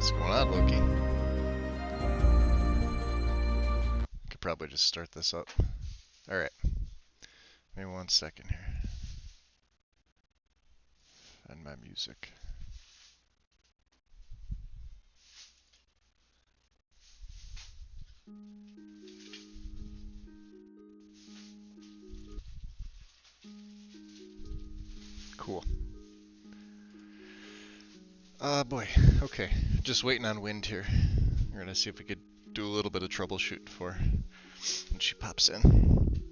What's going on, Loki? Could probably just start this up. Alright. Give me 1 second here. Find my music. Cool. Boy. Okay. Just waiting on Wind here. We're gonna see if we could do a little bit of troubleshooting for when she pops in.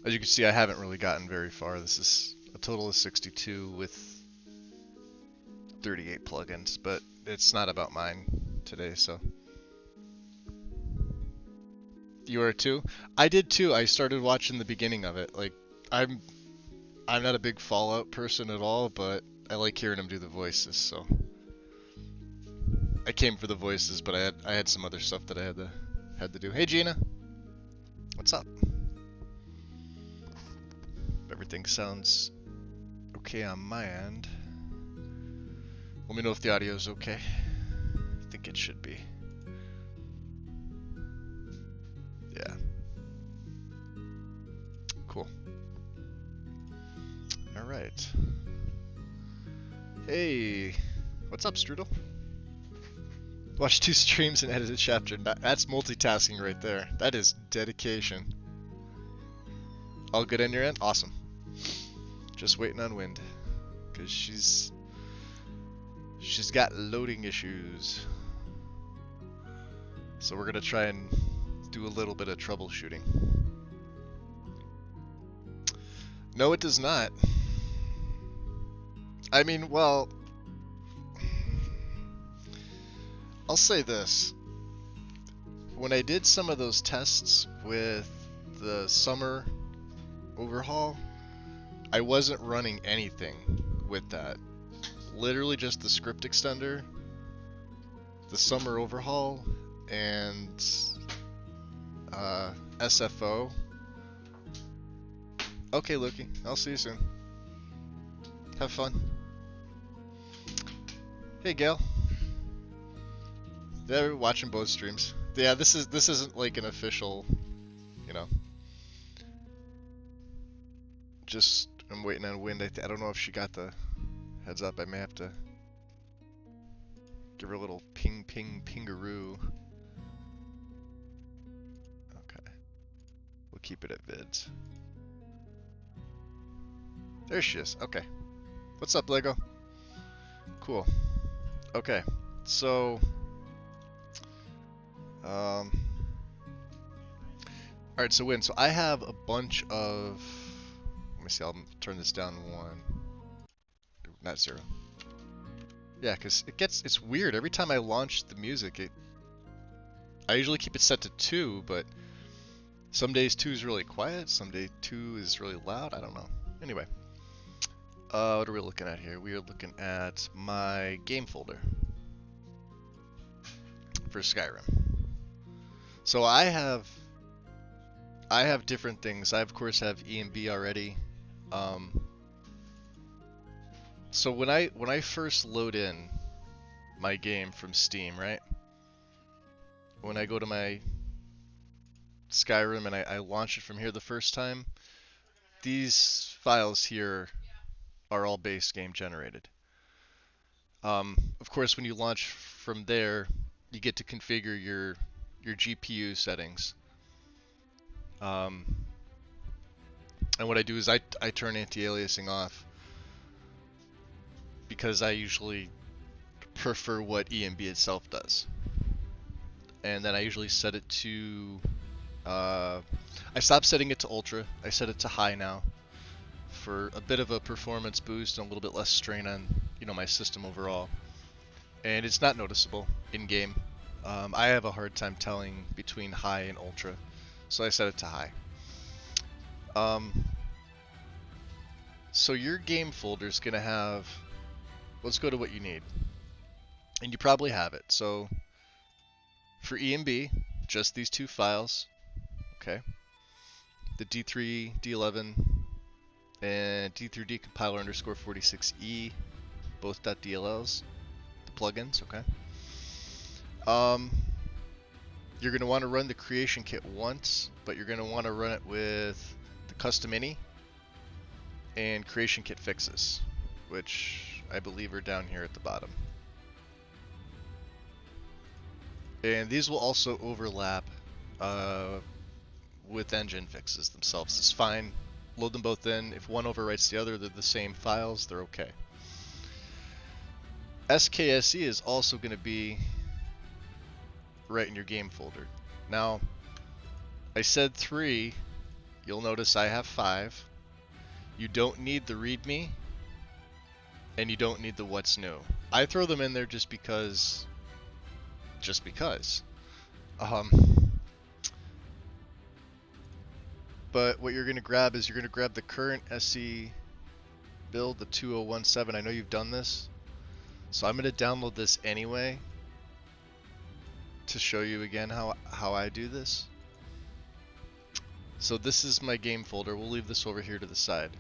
As you can see, I haven't really gotten very far. This is a total of 62 with 38 plugins, but it's not about mine today, so. You are too? I did too. I started watching the beginning of it. Like, I'm not a big Fallout person at all, but I like hearing him do the voices, so. I came for the voices, but I had some other stuff that I had to do. Hey Gina, what's up? Everything sounds okay on my end. Let me know if the audio is okay. I think it should be. Yeah. Cool. All right. Hey, what's up, Strudel? Watch 2 streams and edit a chapter. That's multitasking right there. That is dedication. All good on your end? Awesome. Just waiting on Wind, cause she's got loading issues. So we're gonna try and do a little bit of troubleshooting. No, it does not. I mean, well, I'll say this. When I did some of those tests with the summer overhaul, I wasn't running anything with that. Literally just the script extender, the summer overhaul, and SFO. Okay, Loki, I'll see you soon. Have fun. Hey, Gail. Yeah, we're watching both streams. Yeah, this isn't like an official, you know. Just I'm waiting on Wind. I don't know if she got the heads up. I may have to give her a little pingaroo. Okay. We'll keep it at vids. There she is. Okay. What's up, Lego? Cool. Okay. So, alright, so Wind. So I have a bunch of, let me see, I'll turn this down 1. Not 0. Yeah, because it's weird. Every time I launch the music, I usually keep it set to 2, but some days 2 is really quiet, some day 2 is really loud, I don't know. Anyway. What are we looking at here? We are looking at my game folder for Skyrim. So I have different things. I of course have EMB already. So when I first load in my game from Steam, right? When I go to my Skyrim and I launch it from here the first time, these files here are all base game generated. Of course, when you launch from there, you get to configure your GPU settings. And what I do is I turn anti-aliasing off because I usually prefer what EMB itself does. And then I usually set it to I stopped setting it to ultra. I set it to high now, for a bit of a performance boost and a little bit less strain on, you know, my system overall. And it's not noticeable in game. I have a hard time telling between high and ultra, so I set it to high. So your game folder is gonna have, let's go to what you need, and you probably have it. So for EMB, just these 2 files, okay? The D3, D11, and D3D compiler underscore 46E, both .dlls, the plugins, okay? Um, you're going to want to run the creation kit once, but you're going to want to run it with the custom ini and creation kit fixes, which I believe are down here at the bottom. And these will also overlap with engine fixes themselves. It's fine. Load them both in. If one overwrites the other, they're the same files, they're okay. SKSE is also going to be right in your game folder. Now, I said 3. You'll notice I have 5. You don't need the README, and you don't need the what's new. I throw them in there just because. But what you're going to grab is you're going to grab the current SE build, the 2017. I know you've done this, so I'm going to download this anyway to show you again how I do this. So this is my game folder. We'll leave this over here to the side.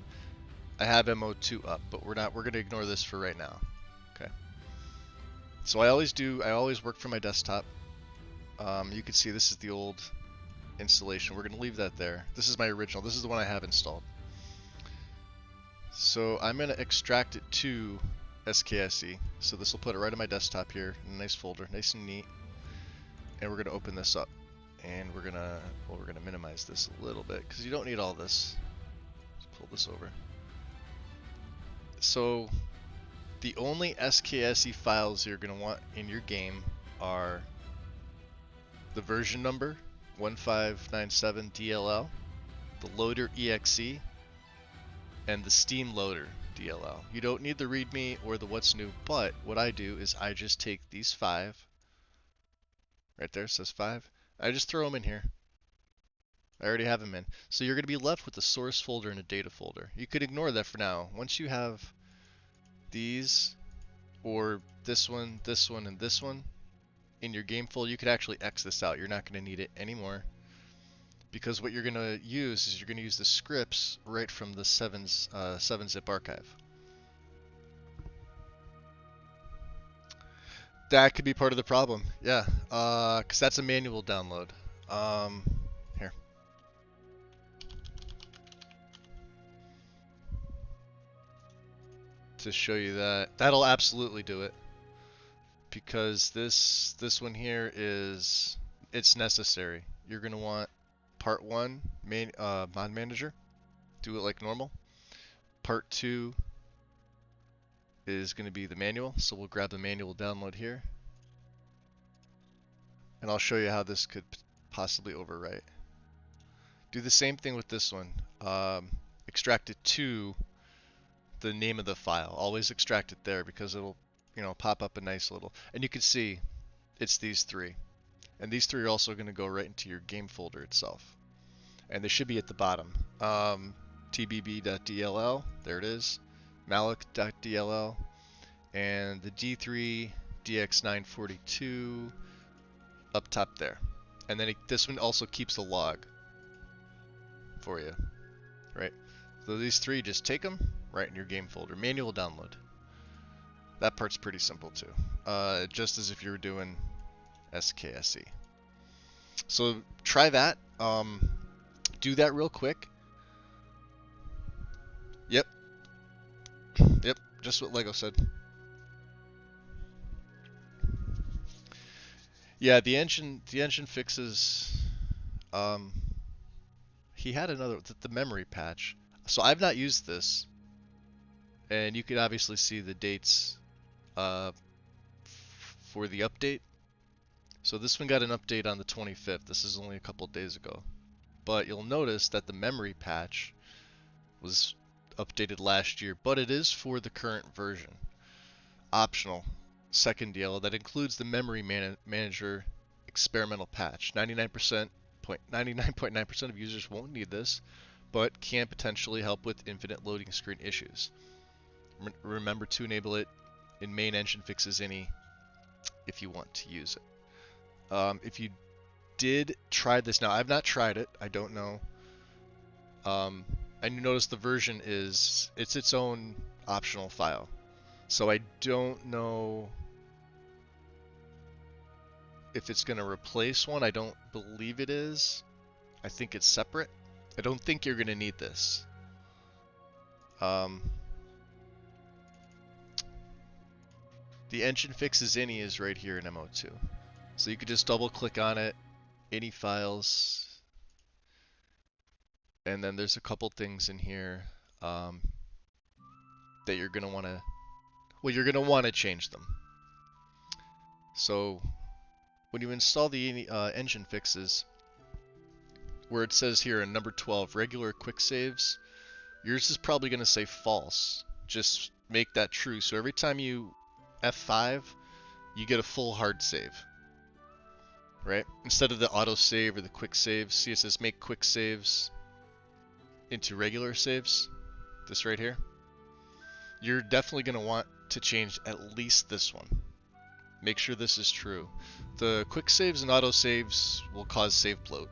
I have MO2 up, but we're going to ignore this for right now. Okay. So I always work from my desktop. You can see this is the old installation. We're going to leave that there. This is my original. This is the one I have installed. So I'm going to extract it to SKSE. So this will put it right on my desktop here in a nice folder, nice and neat. And we're going to open this up. And we're going to minimize this a little bit because you don't need all this. Let's pull this over. So the only SKSE files you're going to want in your game are the version number 1597 DLL, the loader exe, and the Steam loader DLL. You don't need the README or the what's new, but what I do is I just take these 5, right there it says 5, I just throw them in here. I already have them in. So you're going to be left with a source folder and a data folder. You could ignore that for now. Once you have these, or this one, and this one in your game folder, you could actually X this out. You're not going to need it anymore. Because what you're going to use is you're going to use the scripts right from the 7-zip archive. That could be part of the problem, yeah, because that's a manual download. Here. To show you that, that'll absolutely do it. Because this one here is, it's necessary. You're going to want part 1, mod manager, do it like normal. Part 2 is going to be the manual, so we'll grab the manual download here. And I'll show you how this could possibly overwrite. Do the same thing with this one. Extract it to the name of the file. Always extract it there because it'll, pop up a nice little. And you can see it's these 3. And these 3 are also going to go right into your game folder itself. And they should be at the bottom. tbb.dll, there it is. malloc.dll, and the D3 DX942 up top there. And then this one also keeps a log for you, right? So these 3, just take them right in your game folder. Manual download. That part's pretty simple too. Just as if you were doing SKSE. So try that. Do that real quick. Yep. Yep, just what Lego said. Yeah, the engine fixes. He had another, the memory patch. So I've not used this, and you can obviously see the dates for the update. So this one got an update on the 25th. This is only a couple days ago. But you'll notice that the memory patch was updated last year, but it is for the current version. Optional. Second DLL that includes the memory manager experimental patch. 99.9% of users won't need this, but can potentially help with infinite loading screen issues. Remember to enable it in main engine fixes any if you want to use it. If you did try this, now I've not tried it, I don't know. And you notice the version is, it's its own optional file. So I don't know if it's going to replace one. I don't believe it is. I think it's separate. I don't think you're going to need this. The engine fixes any is right here in MO2. So you could just double click on it, any files, and then there's a couple things in here that you're going to want to, well, you're going to want to change them. So when you install the engine fixes, where it says here in number 12, regular quick saves, yours is probably going to say false. Just make that true. So every time you F5, you get a full hard save, right? Instead of the auto save or the quick saves. See, it says make quick saves into regular saves. This right here. You're definitely going to want to change at least this one. Make sure this is true. The quick saves and auto saves will cause save bloat.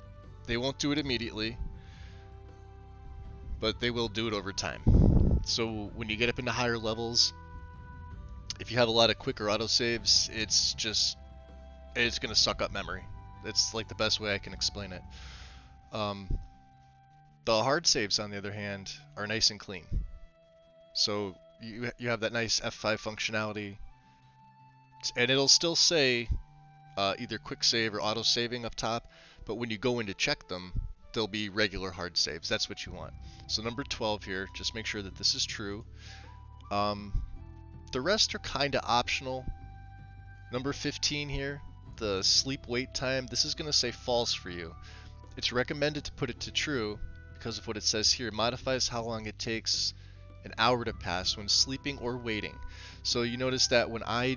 They won't do it immediately, but they will do it over time. So when you get up into higher levels, if you have a lot of quick or auto saves, it's going to suck up memory. That's like the best way I can explain it. The hard saves, on the other hand, are nice and clean. So you have that nice F5 functionality, and it'll still say either quick save or auto saving up top, but when you go in to check them, they'll be regular hard saves. That's what you want. So number 12 here, just make sure that this is true. The rest are kind of optional. Number 15 here, the sleep wait time, this is going to say false for you. It's recommended to put it to true because of what it says here. Modifies how long it takes an hour to pass when sleeping or waiting. So you notice that when I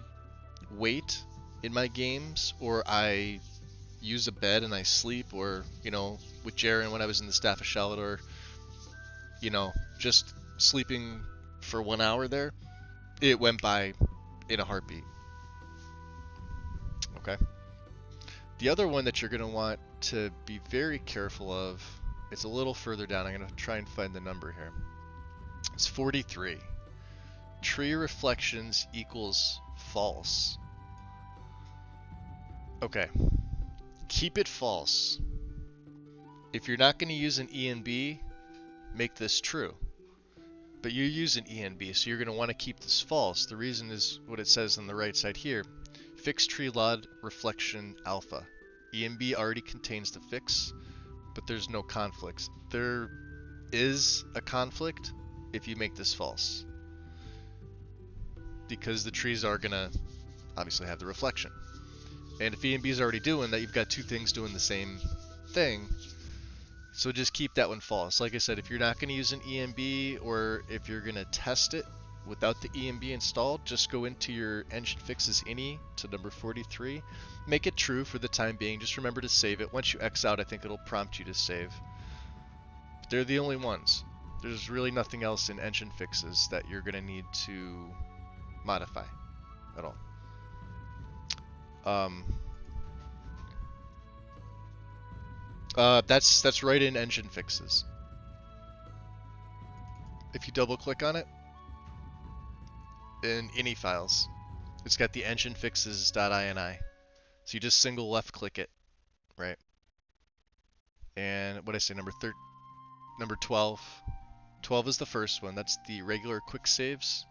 wait in my games, or I use a bed and I sleep, or, you know, with Jaren when I was in the Staff of Shalador, you know, just sleeping for 1 hour there, it went by in a heartbeat. Okay. The other one that you're going to want to be very careful of, it's a little further down. I'm going to try and find the number here. It's 43. Tree reflections equals false. Okay. Keep it false. If you're not going to use an ENB, make this true. But you use an ENB, so you're going to want to keep this false. The reason is what it says on the right side here. Fixed tree LOD reflection alpha. ENB already contains the fix, but there's no conflicts. There is a conflict if you make this false, because the trees are going to obviously have the reflection. And if ENB is already doing that, you've got two things doing the same thing. So just keep that one false. Like I said, if you're not going to use an ENB, or if you're going to test it without the ENB installed, just go into your engine fixes ini to number 43. Make it true for the time being. Just remember to save it. Once you X out, I think it'll prompt you to save. But they're the only ones. There's really nothing else in engine fixes that you're going to need to modify at all. That's right in engine fixes. If you double click on it, in any files, it's got the engine fixes.ini. So you just single left click it, right? And what did I say, number 12. 12 is the first one. That's the regular quick saves.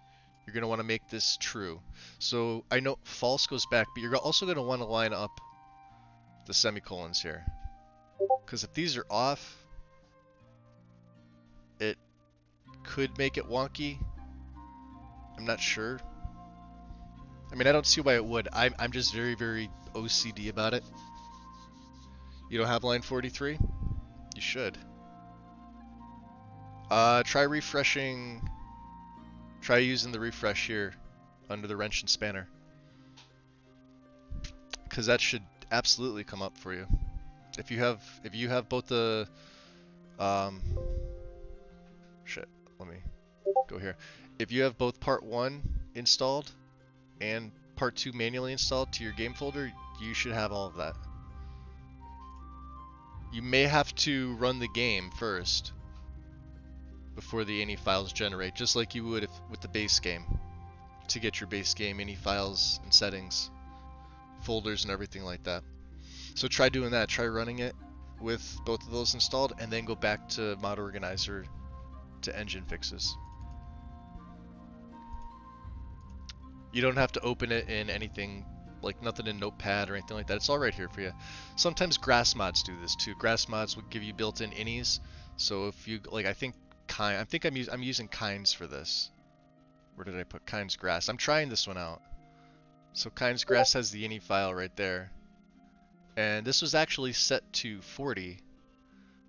You're going to want to make this true. So I know false goes back, but you're also going to want to line up the semicolons here. Because if these are off, it could make it wonky. I'm not sure. I mean, I don't see why it would. I'm just very, very OCD about it. You don't have line 43? You should. Try refreshing. Try using the refresh here under the wrench and spanner, because that should absolutely come up for you. If you have both the shit, let me go here. If you have both part 1 installed and part 2 manually installed to your game folder, you should have all of that. You may have to run the game first before the ini files generate, just like you would with the base game, to get your base game ini files and settings folders and everything like that. So try doing that. Try running it with both of those installed, and then go back to Mod Organizer to engine fixes. You don't have to open it in anything, like nothing in Notepad or anything like that. It's all right here for you. Sometimes grass mods do this too. Grass mods will give you built-in innies. So if you like, I'm using Kinds for this. Where did I put Kinds Grass? I'm trying this one out. So Kinds Grass has the ini file right there. And this was actually set to 40,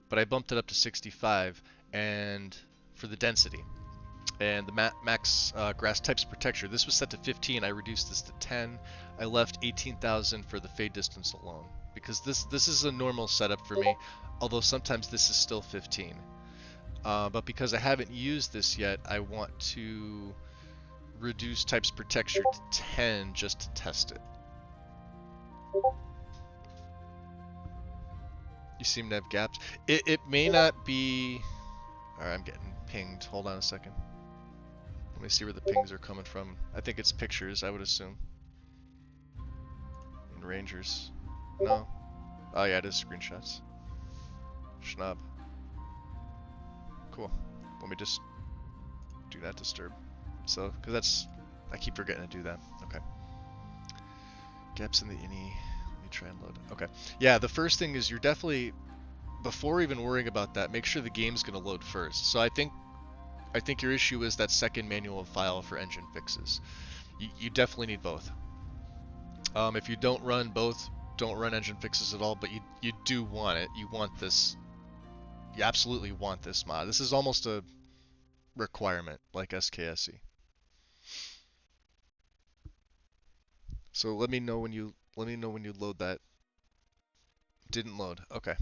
but I bumped it up to 65 and for the density. And the max grass types per texture, this was set to 15. I reduced this to 10. I left 18,000 for the fade distance alone, because this is a normal setup for me, although sometimes this is still 15. But because I haven't used this yet, I want to reduce types per texture to 10 just to test it. You seem to have gaps. It may not be... Alright, I'm getting pinged. Hold on a second. Let me see where the pings are coming from. I think it's pictures, I would assume. And Rangers. No. Oh yeah, it is screenshots. Schnob. Cool. Let me just do not disturb. So, because that's... I keep forgetting to do that. Okay. Gaps in the ini. Let me try and load it. Okay. Yeah, the first thing is you're definitely... Before even worrying about that, make sure the game's going to load first. So I think your issue is that second manual file for engine fixes. You definitely need both. If you don't run both, don't run engine fixes at all, but you do want it. You want this. You absolutely want this mod. This is almost a requirement, like SKSE. So let me know when you load that. Didn't load. Okay.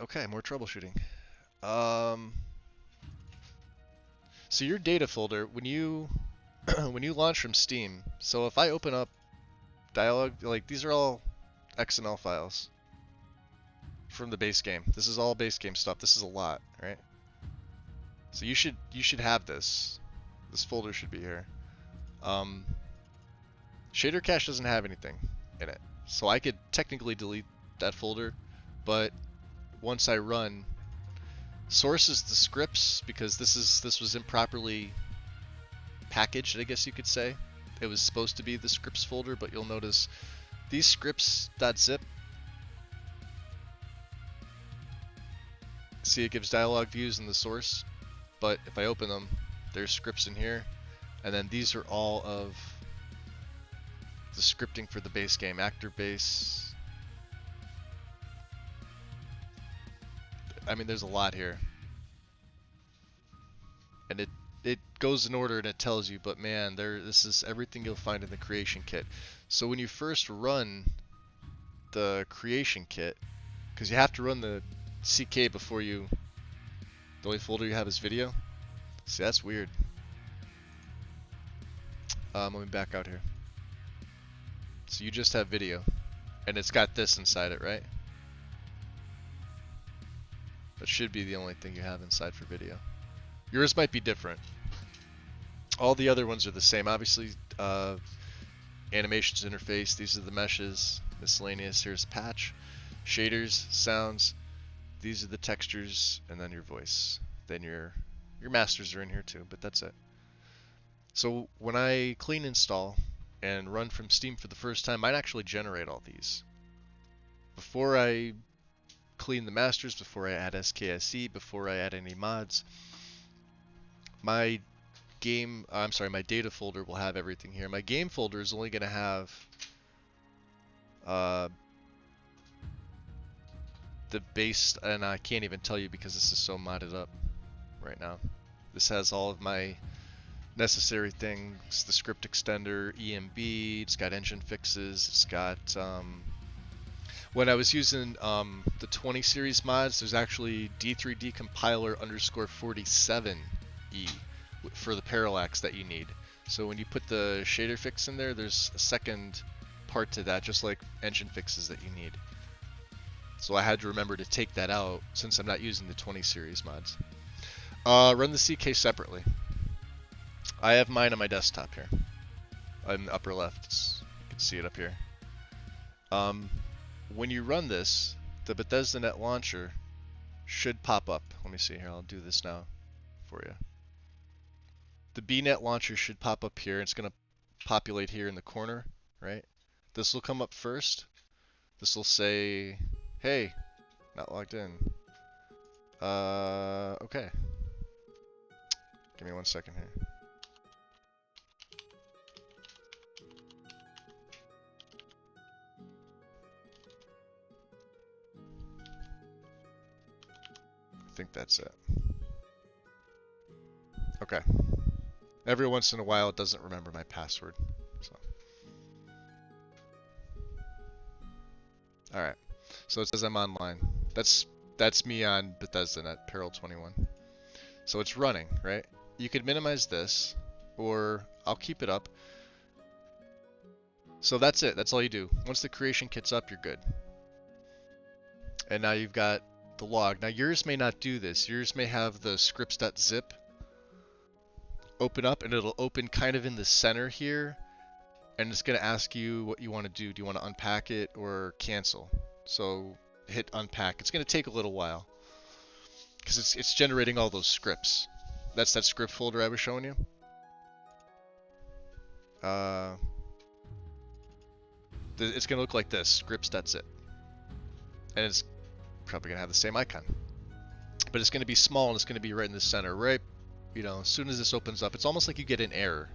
Okay, more troubleshooting. So your data folder, when you when you launch from Steam, so if I open up dialog, like these are all XML files from the base game. This is all base game stuff. This is a lot, right? So you should have this. This folder should be here. Shader cache doesn't have anything in it, so I could technically delete that folder, but once I run, source is the scripts, because this was improperly packaged, I guess you could say. It was supposed to be the scripts folder, but you'll notice these scripts.zip. See, it gives dialog views in the source, but if I open them, there's scripts in here, and then these are all of the scripting for the base game, actor base. I mean, there's a lot here, and it goes in order and it tells you, but man, this is everything you'll find in the creation kit. So when you first run the creation kit, because you have to run the CK before the only folder you have is video. See, that's weird. Let me back out here. So you just have video, and it's got this inside it, right? That should be the only thing you have inside for video. Yours might be different. All the other ones are the same. Obviously, animations interface, these are the meshes, miscellaneous, here's patch, shaders, sounds, these are the textures, and then your voice. Then your masters are in here too, but that's it. So when I clean install and run from Steam for the first time, I'd actually generate all these. Before I clean the masters, before I add SKSE, before I add any mods, my data folder will have everything here. My game folder is only going to have the base, and I can't even tell you because this is so modded up right now. This has all of my necessary things, the script extender, EMB, it's got engine fixes, it's got when I was using the 20 series mods, there's actually D3D compiler _47E for the parallax that you need. So when you put the shader fix in there, there's a second part to that, just like engine fixes that you need. So I had to remember to take that out since I'm not using the 20 series mods. Run the CK separately. I have mine on my desktop here. On the upper left, you can see it up here. When you run this, the BethesdaNet launcher should pop up. Let me see here. I'll do this now for you. The BNet launcher should pop up here. It's going to populate here in the corner, right? This will come up first. This will say, hey, not logged in. Okay. Give me 1 second here. I think that's it. Okay. Every once in a while it doesn't remember my password. So. Alright. So it says I'm online. That's me on BethesdaNet, Peril21. So it's running, right? You could minimize this, or I'll keep it up. So that's it. That's all you do. Once the creation kit's up, you're good. And now you've got the log. Now yours may not do this. Yours may have the scripts.zip open up, and it'll open kind of in the center here, and it's going to ask you what you want to do. Do you want to unpack it or cancel? So hit unpack. It's going to take a little while because it's generating all those scripts. That's that script folder I was showing you. It's going to look like this, scripts.zip. And it's probably going to have the same icon. But it's going to be small, and it's going to be right in the center, right? You know, as soon as this opens up, it's almost like you get an error.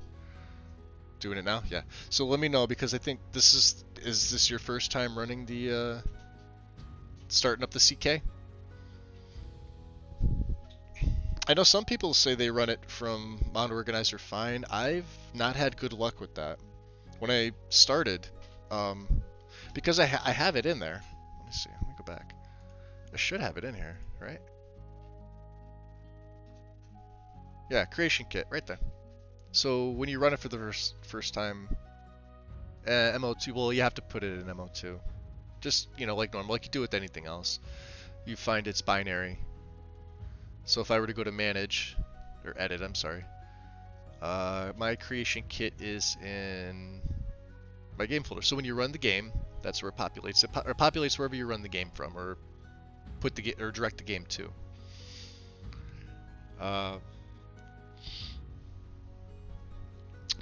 Doing it now? Yeah. So let me know, because I think this is this your first time running the, starting up the CK? I know some people say they run it from Mod Organizer fine. I've not had good luck with that. When I started, because I have it in there. Let me see, let me go back. I should have it in here, right? Yeah, creation kit, right there. So when you run it for the first time, MO2, well, you have to put it in MO2. Just, you know, like normal, like you do with anything else. You find it's binary. So if I were to go to manage, or edit, I'm sorry. My creation kit is in my game folder. So when you run the game, that's where it populates. It populates wherever you run the game from, or or direct the game to.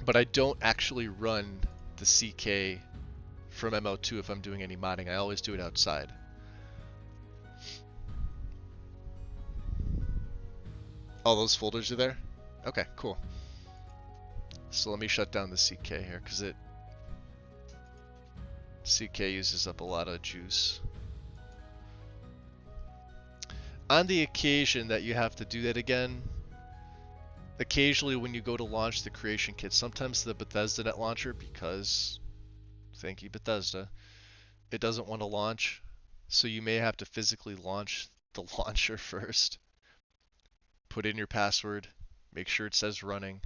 But I don't actually run the CK from MO2 if I'm doing any modding. I always do it outside. All those folders are there? Okay, cool. So let me shut down the CK here, because CK uses up a lot of juice. On the occasion that you have to do that again, occasionally when you go to launch the creation kit, sometimes the BethesdaNet launcher, because, thank you Bethesda, it doesn't want to launch, so you may have to physically launch the launcher first. Put in your password, make sure it says running,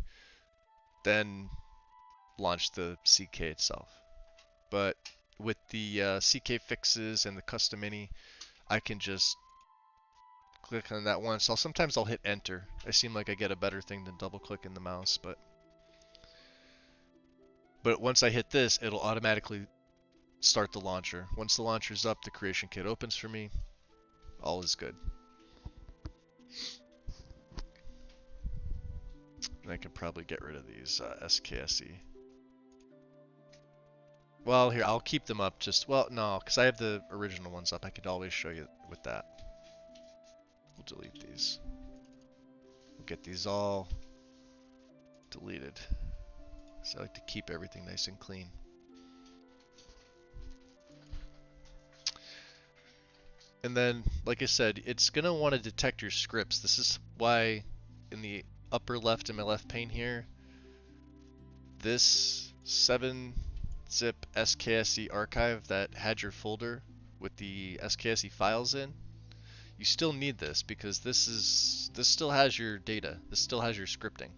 then launch the CK itself. But with the CK fixes and the custom mini, I can just click on that once. Sometimes I'll hit enter. I seem like I get a better thing than double clicking the mouse, but once I hit this, it'll automatically start the launcher. Once the launcher's up, the creation kit opens for me. All is good. And I can probably get rid of these SKSE. Well, here, I'll keep them up. Well, no, because I have the original ones up. I could always show you with that. We'll delete these. We'll get these all deleted. So I like to keep everything nice and clean. And then, like I said, it's going to want to detect your scripts. This is why in the upper left in my left pane here, this 7-zip SKSE archive that had your folder with the SKSE files in, you still need this, because this still has your data. This still has your scripting.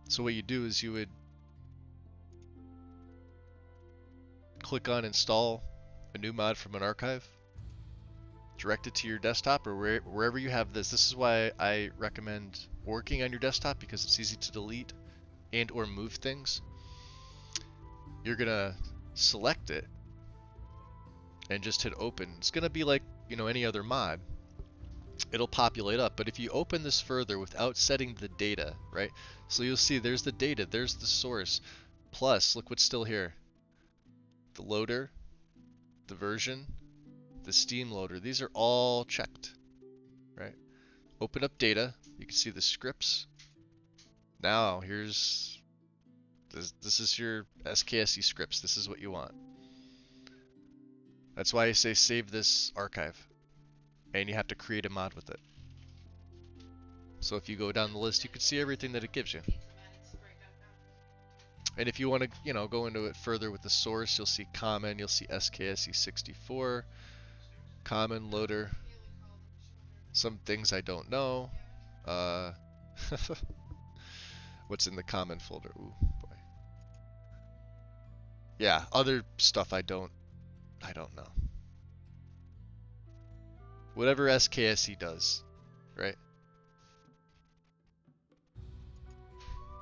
So what you do is you would click on install a new mod from an archive, direct it to your desktop or wherever you have this. This is why I recommend working on your desktop because it's easy to delete and or move things, you're gonna select it and just hit open. It's gonna be like, you know, any other mod. It'll populate up, but if you open this further without setting the data, right? So you'll see there's the data, there's the source, plus look what's still here. The loader, the version, the Steam loader, these are all checked, right? Open up data, you can see the scripts. Now here's, this is your SKSE scripts, this is what you want. That's why I say save this archive. And you have to create a mod with it. So if you go down the list, you can see everything that it gives you. And if you want to, you know, go into it further with the source, you'll see common, you'll see SKSE64, common loader, some things I don't know. What's in the common folder? Ooh, boy. Yeah, other stuff I don't know. Whatever SKSE does, right?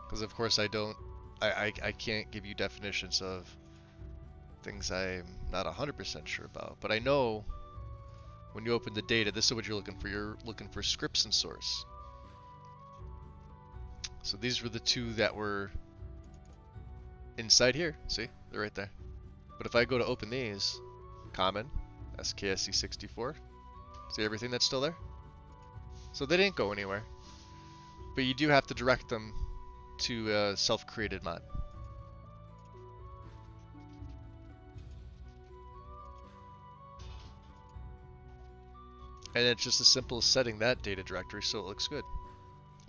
Because of course I can't give you definitions of things I'm not 100% sure about. But I know when you open the data, this is what you're looking for. You're looking for scripts and source. So these were the two that were inside here. See? They're right there. But if I go to open these, common, SKSE64, see everything that's still there? So they didn't go anywhere. But you do have to direct them to a self-created mod. And it's just as simple as setting that data directory so it looks good.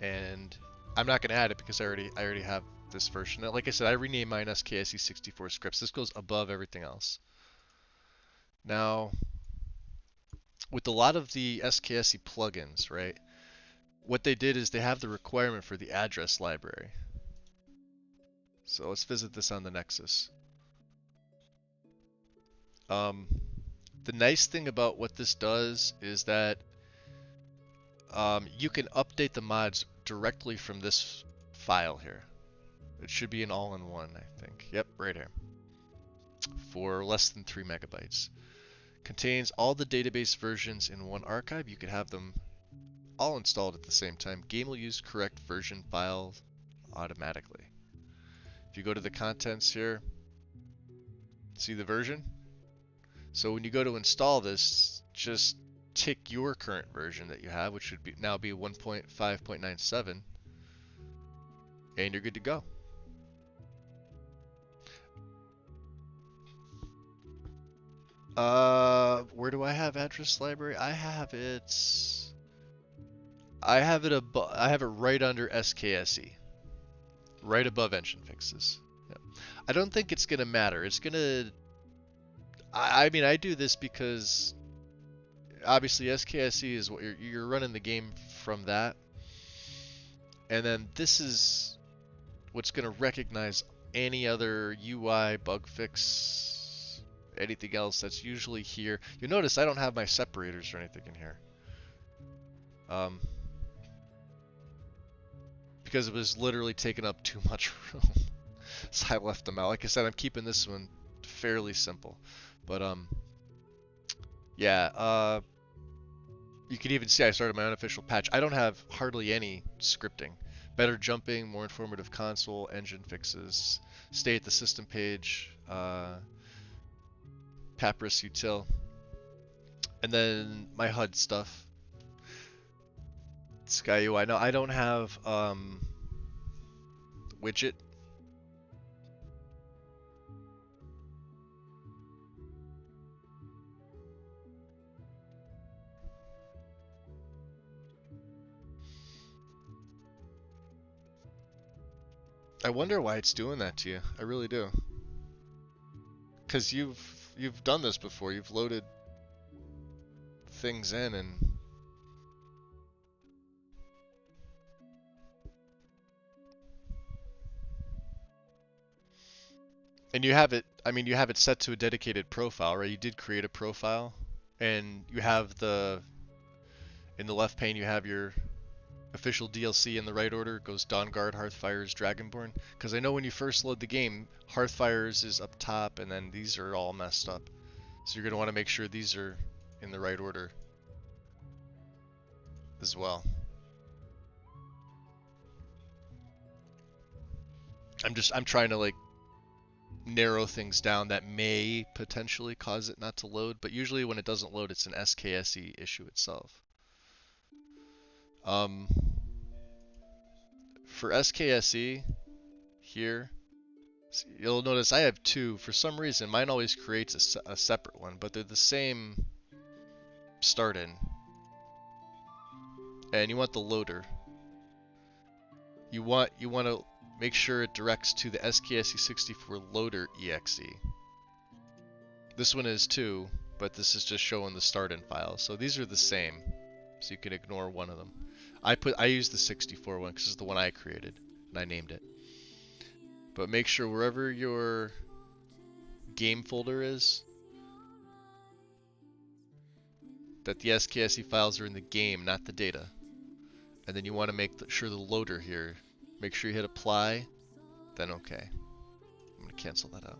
And I'm not going to add it because I already have this version. Like I said, I renamed mine SKSE64 scripts. This goes above everything else. Now, with a lot of the SKSE plugins, right? What they did is they have the requirement for the address library. So let's visit this on the Nexus. The nice thing about what this does is that you can update the mods directly from this file here. It should be an all-in-one, I think. Yep, right here. For less than 3 megabytes. Contains all the database versions in one archive. You could have them all installed at the same time. Game will use correct version file automatically. If you go to the contents here, see the version? So when you go to install this, just tick your current version that you have, which should now be 1.5.97, and you're good to go. Where do I have address library? I have it right under SKSE. Right above engine fixes. Yep. I don't think it's gonna matter. It's gonna I mean I do this because obviously SKSE is what you're running the game from that. And then this is what's gonna recognize any other UI bug fix, anything else that's usually here. You'll notice I don't have my separators or anything in here. Because it was literally taking up too much room. So I left them out. Like I said, I'm keeping this one fairly simple. But yeah, you can even see I started my unofficial patch. I don't have hardly any scripting. Better jumping, more informative console, engine fixes, stay at the system page, Papyrus util, and then my HUD stuff. Sky UI. No, I don't have widget. I wonder why it's doing that to you. I really do. Cause you've done this before. You've loaded things in and you have it, I mean, you have it set to a dedicated profile, right? You did create a profile, and you have in the left pane, you have your official DLC in the right order goes Dawnguard, Hearthfires, Dragonborn. Because I know when you first load the game, Hearthfires is up top, and then these are all messed up. So you're going to want to make sure these are in the right order as well. I'm trying to like narrow things down that may potentially cause it not to load, but usually when it doesn't load, it's an SKSE issue itself. For SKSE here, you'll notice I have two. For some reason, mine always creates a separate one, but they're the same start in. And you want the loader. You want to make sure it directs to the SKSE64 loader exe. This one is too, but this is just showing the start in file. So these are the same, so you can ignore one of them. I use the 64 one because it's the one I created and I named it. But make sure wherever your game folder is, that the SKSE files are in the game, not the data. And then you want to make sure the loader here, make sure you hit apply, then okay. I'm going to cancel that out.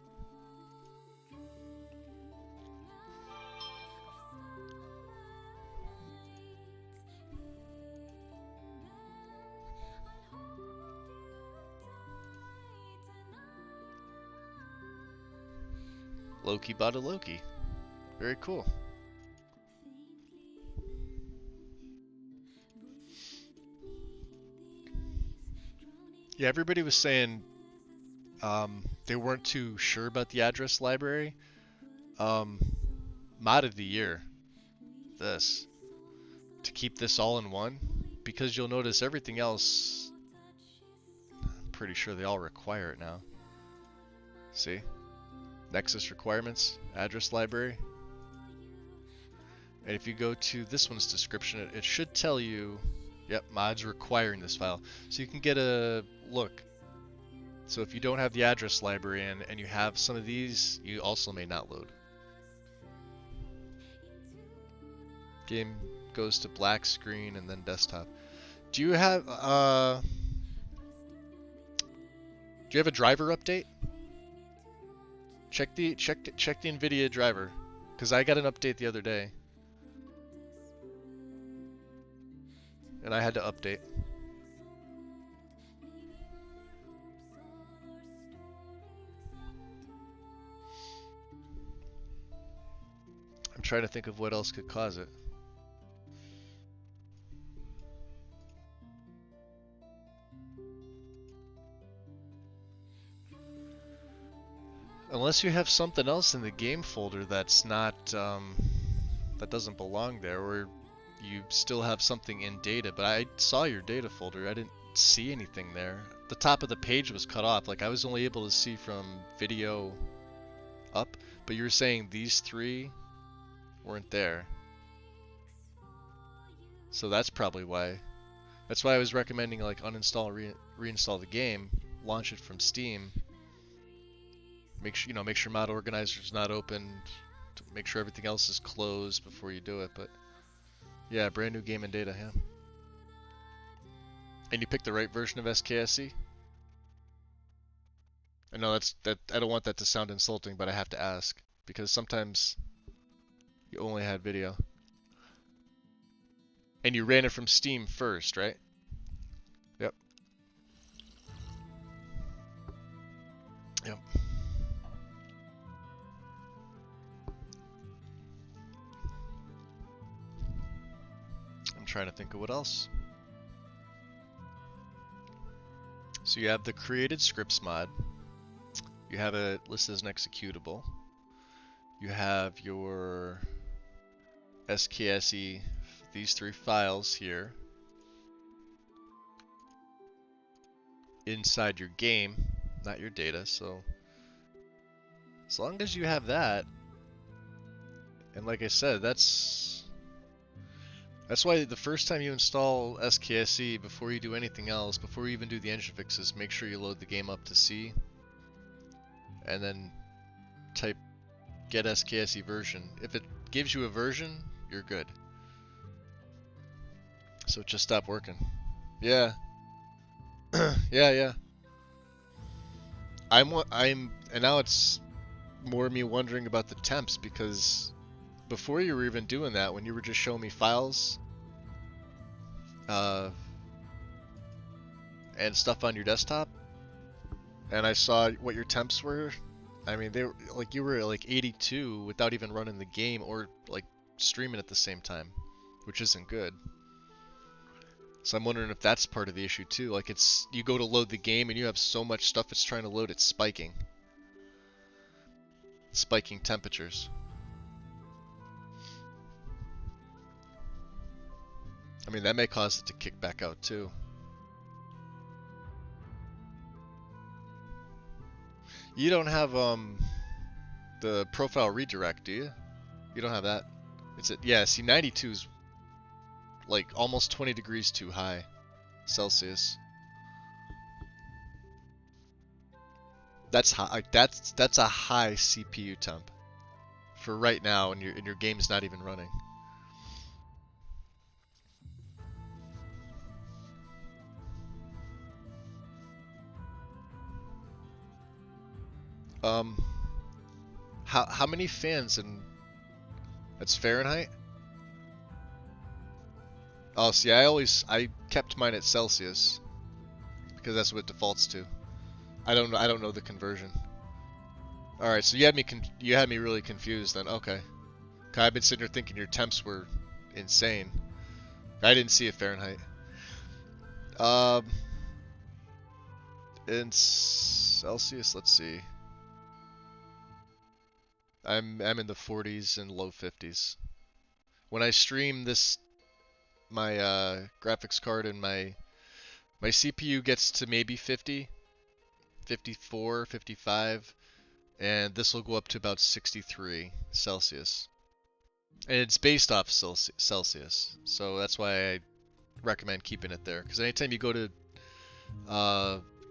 Loki bought a Loki. Very cool. Yeah, everybody was saying they weren't too sure about the address library. Mod of the year. This. To keep this all in one. Because you'll notice everything else, I'm pretty sure they all require it now. See? Nexus requirements, address library. And if you go to this one's description, it should tell you, yep, mods requiring this file. So you can get a look. So if you don't have the address library and you have some of these, you also may not load. Game goes to black screen and then desktop. Do you have a driver update? Check the NVIDIA driver, because I got an update the other day, and I had to update. I'm trying to think of what else could cause it. Unless you have something else in the game folder that's not, that doesn't belong there, or you still have something in data, but I saw your data folder, I didn't see anything there. The top of the page was cut off, like I was only able to see from video up, but you're saying these three weren't there. So that's probably why. That's why I was recommending like uninstall, reinstall the game, launch it from Steam. Make sure mod organizer's not open. Make sure everything else is closed before you do it. But yeah, brand new game and data, yeah. And you picked the right version of SKSE. I know I don't want that to sound insulting, but I have to ask because sometimes you only had video. And you ran it from Steam first, right? Yep. Yep. Trying to think of what else. So you have the created scripts mod. You have it listed as an executable. You have your SKSE, these three files here inside your game, not your data. So as long as you have that, and like I said, that's why the first time you install SKSE, before you do anything else, before you even do the engine fixes, make sure you load the game up to C, and then type get SKSE version. If it gives you a version, you're good. So it just stopped working. Yeah. Yeah, yeah. And now it's more me wondering about the temps because before you were even doing that, when you were just showing me files, uh, and stuff on your desktop, and I saw what your temps were. I mean, they were like you were like 82 without even running the game or like streaming at the same time, which isn't good. So I'm wondering if that's part of the issue too. Like it's you go to load the game and you have so much stuff it's trying to load, it's spiking temperatures. I mean, that may cause it to kick back out too. You don't have the profile redirect, do you? You don't have that. It's it. Yeah, see 92 is like almost 20 degrees too high Celsius. That's high. Like that's a high CPU temp for right now, and your game's not even running. Um, how many fans in that's Fahrenheit? Oh, see, I kept mine at Celsius because that's what it defaults to. I don't know the conversion. All right, so you had me really confused then. Okay, 'cause I've been sitting here thinking your temps were insane. I didn't see it Fahrenheit. Um, in Celsius, let's see. I'm in the 40s and low 50s. When I stream this, my graphics card and my CPU gets to maybe 50, 54, 55, and this will go up to about 63 Celsius. And it's based off Celsius, so that's why I recommend keeping it there. Because anytime you go to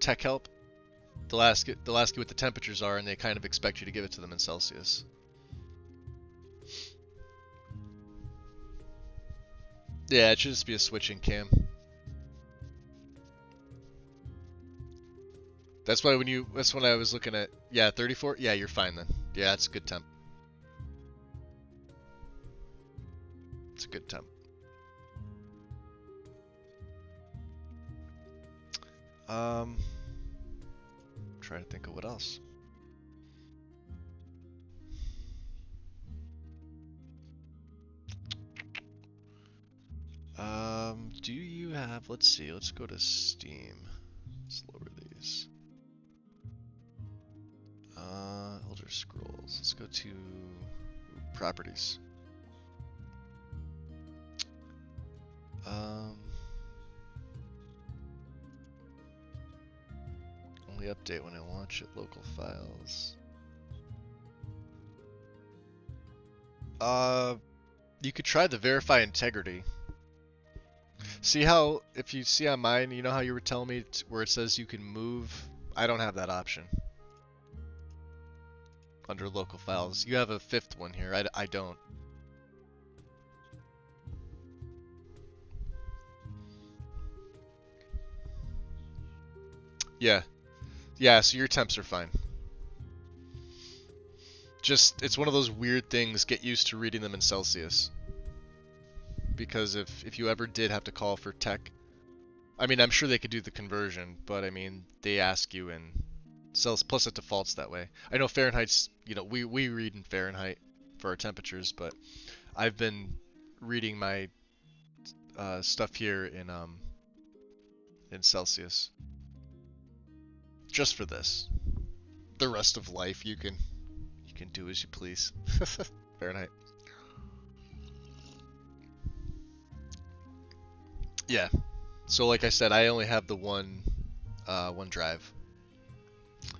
tech help, they'll ask you what the temperatures are, and they kind of expect you to give it to them in Celsius. Yeah, it should just be a switching cam. That's when I was looking at, yeah, 34. Yeah, you're fine then. Yeah, it's a good temp. It's a good temp. Trying to think of what else. Do you have, let's see, let's go to Steam. Let's lower these. Elder Scrolls. Let's go to properties. Only update when I launch it. Local files. You could try the verify integrity. See how, if you see on mine, you know how you were telling me where it says you can move? I don't have that option. Under local files. You have a fifth one here. I don't. Yeah. Yeah, so your temps are fine. Just, it's one of those weird things, get used to reading them in Celsius. Because if you ever did have to call for tech, I mean, I'm sure they could do the conversion, but I mean, they ask you in Celsius, plus it defaults that way. I know Fahrenheit's, you know, we read in Fahrenheit for our temperatures, but I've been reading my stuff here in Celsius. Just for this. The rest of life you can do as you please. Fahrenheit. Yeah. So like I said, I only have the one drive.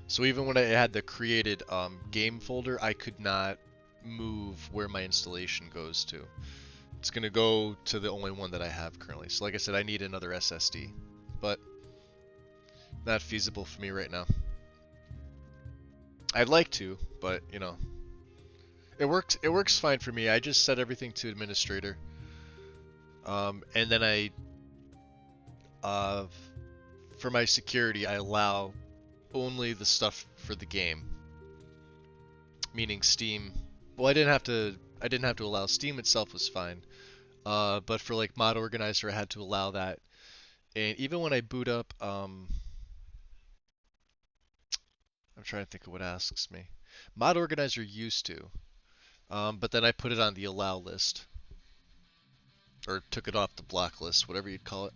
So even when I had the created game folder, I could not move where my installation goes to. It's gonna go to the only one that I have currently. So like I said, I need another SSD, but not feasible for me right now. I'd like to, but you know, it works fine for me. I just set everything to administrator, and then uh, for my security, I allow only the stuff for the game, meaning Steam. Well, I didn't have to. I didn't have to allow Steam itself was fine. But for like Mod Organizer, I had to allow that. And even when I boot up, I'm trying to think of what asks me. Mod Organizer used to, but then I put it on the allow list, or took it off the block list, whatever you'd call it.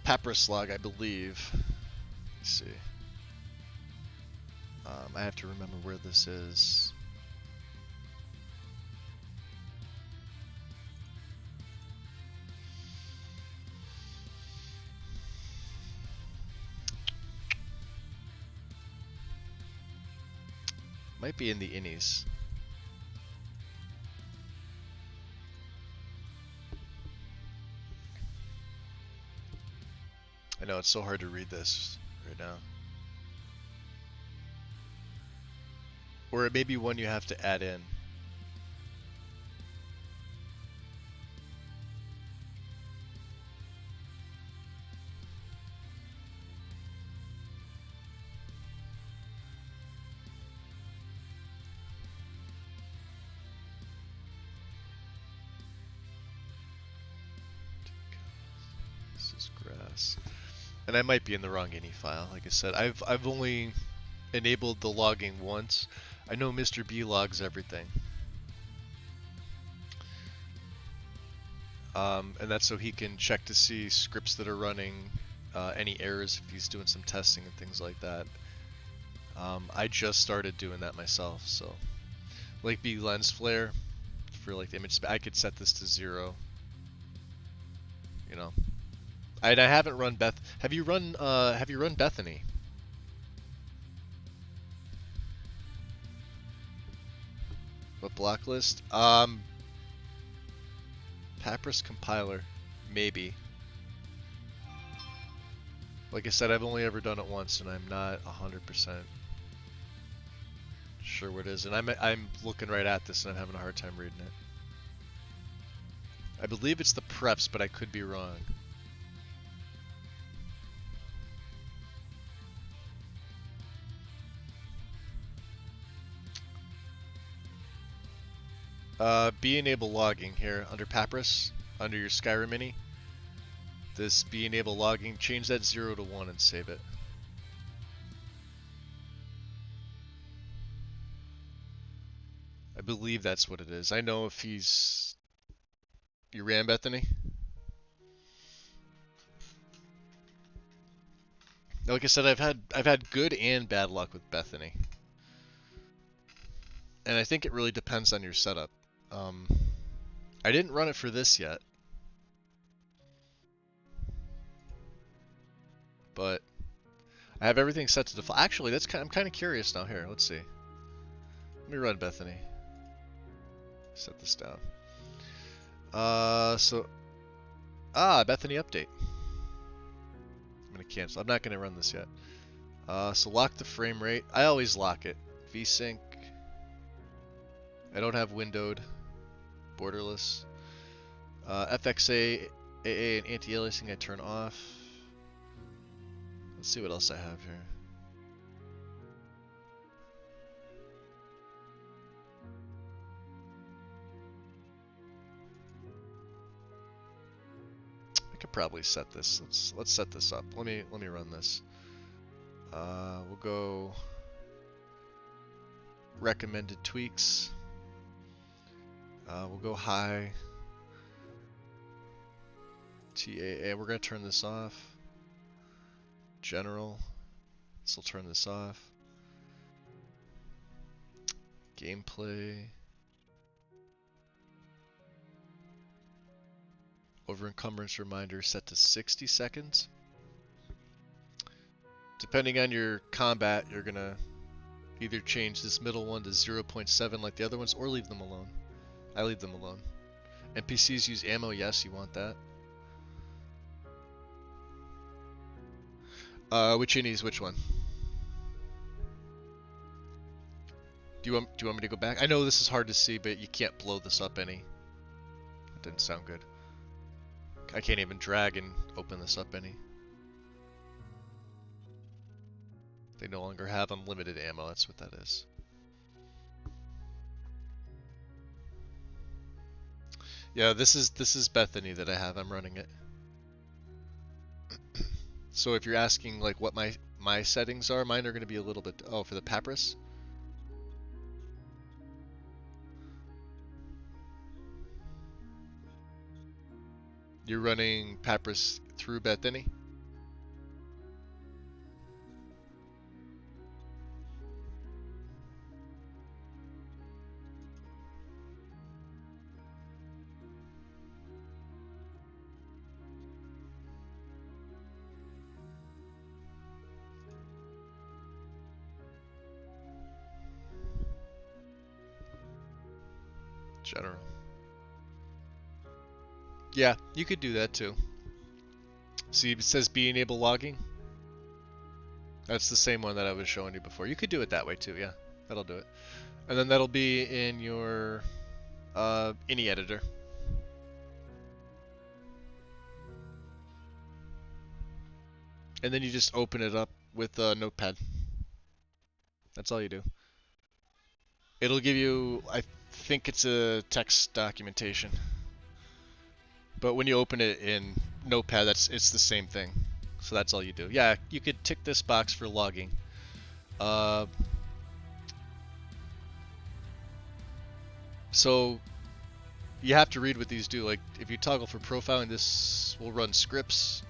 Papyrus log, I believe. Let's see. I have to remember where this is. Might be in the innies. I know it's so hard to read this right now. Or it may be one you have to add in. This is grass. And I might be in the wrong ini file. Like I said, I've only enabled the logging once. I know Mr. B logs everything. And that's so he can check to see scripts that are running, any errors if he's doing some testing and things like that. I just started doing that myself, so like B lens flare for like the image, I could set this to 0. You know, I haven't run Beth. Have you run Bethany? What block list? Papyrus compiler, maybe. Like I said, I've only ever done it once, and I'm not 100% sure what it is. And I'm looking right at this, and I'm having a hard time reading it. I believe it's the preps, but I could be wrong. B enable logging here under Papyrus, under your Skyrim mini. This B enable logging, change that 0 to 1 and save it. I believe that's what it is. I know if he's... You ran Bethany? Like I said, I've had good and bad luck with Bethany. And I think it really depends on your setup. I didn't run it for this yet. But I have everything set to default. Actually, I'm kind of curious now. Here, let's see. Let me run Bethany. Set this down. Bethany update. I'm gonna cancel. I'm not gonna run this yet. So lock the frame rate. I always lock it. VSync. I don't have windowed. Borderless. FXA, AA, and anti-aliasing I turn off. Let's see what else I have here. I could probably set this. Let's set this up. Let me run this. We'll go recommended tweaks. We'll go high. TAA. We're gonna turn this off. General. This will turn this off. Gameplay. Over encumbrance reminder set to 60 seconds. Depending on your combat, you're gonna either change this middle one to 0.7 like the other ones, or leave them alone. I leave them alone. NPCs use ammo, yes, you want that. Which innies, which one? Do you want me to go back? I know this is hard to see, but you can't blow this up any. Didn't sound good. I can't even drag and open this up any. They no longer have unlimited ammo, that's what that is. Yeah, this is Bethany that I have. I'm running it. So if you're asking like what my settings are, mine are going to be a little bit. Oh, for the Papyrus. You're running Papyrus through Bethany. General. Yeah, you could do that too. See, it says be enable logging. That's the same one that I was showing you before. You could do it that way too, yeah. That'll do it. And then that'll be in your any editor. And then you just open it up with a notepad. That's all you do. It'll give you, I think it's a text documentation. But when you open it in Notepad, it's the same thing. So that's all you do. Yeah, you could tick this box for logging. So you have to read what these do. Like if you toggle for profiling, this will run scripts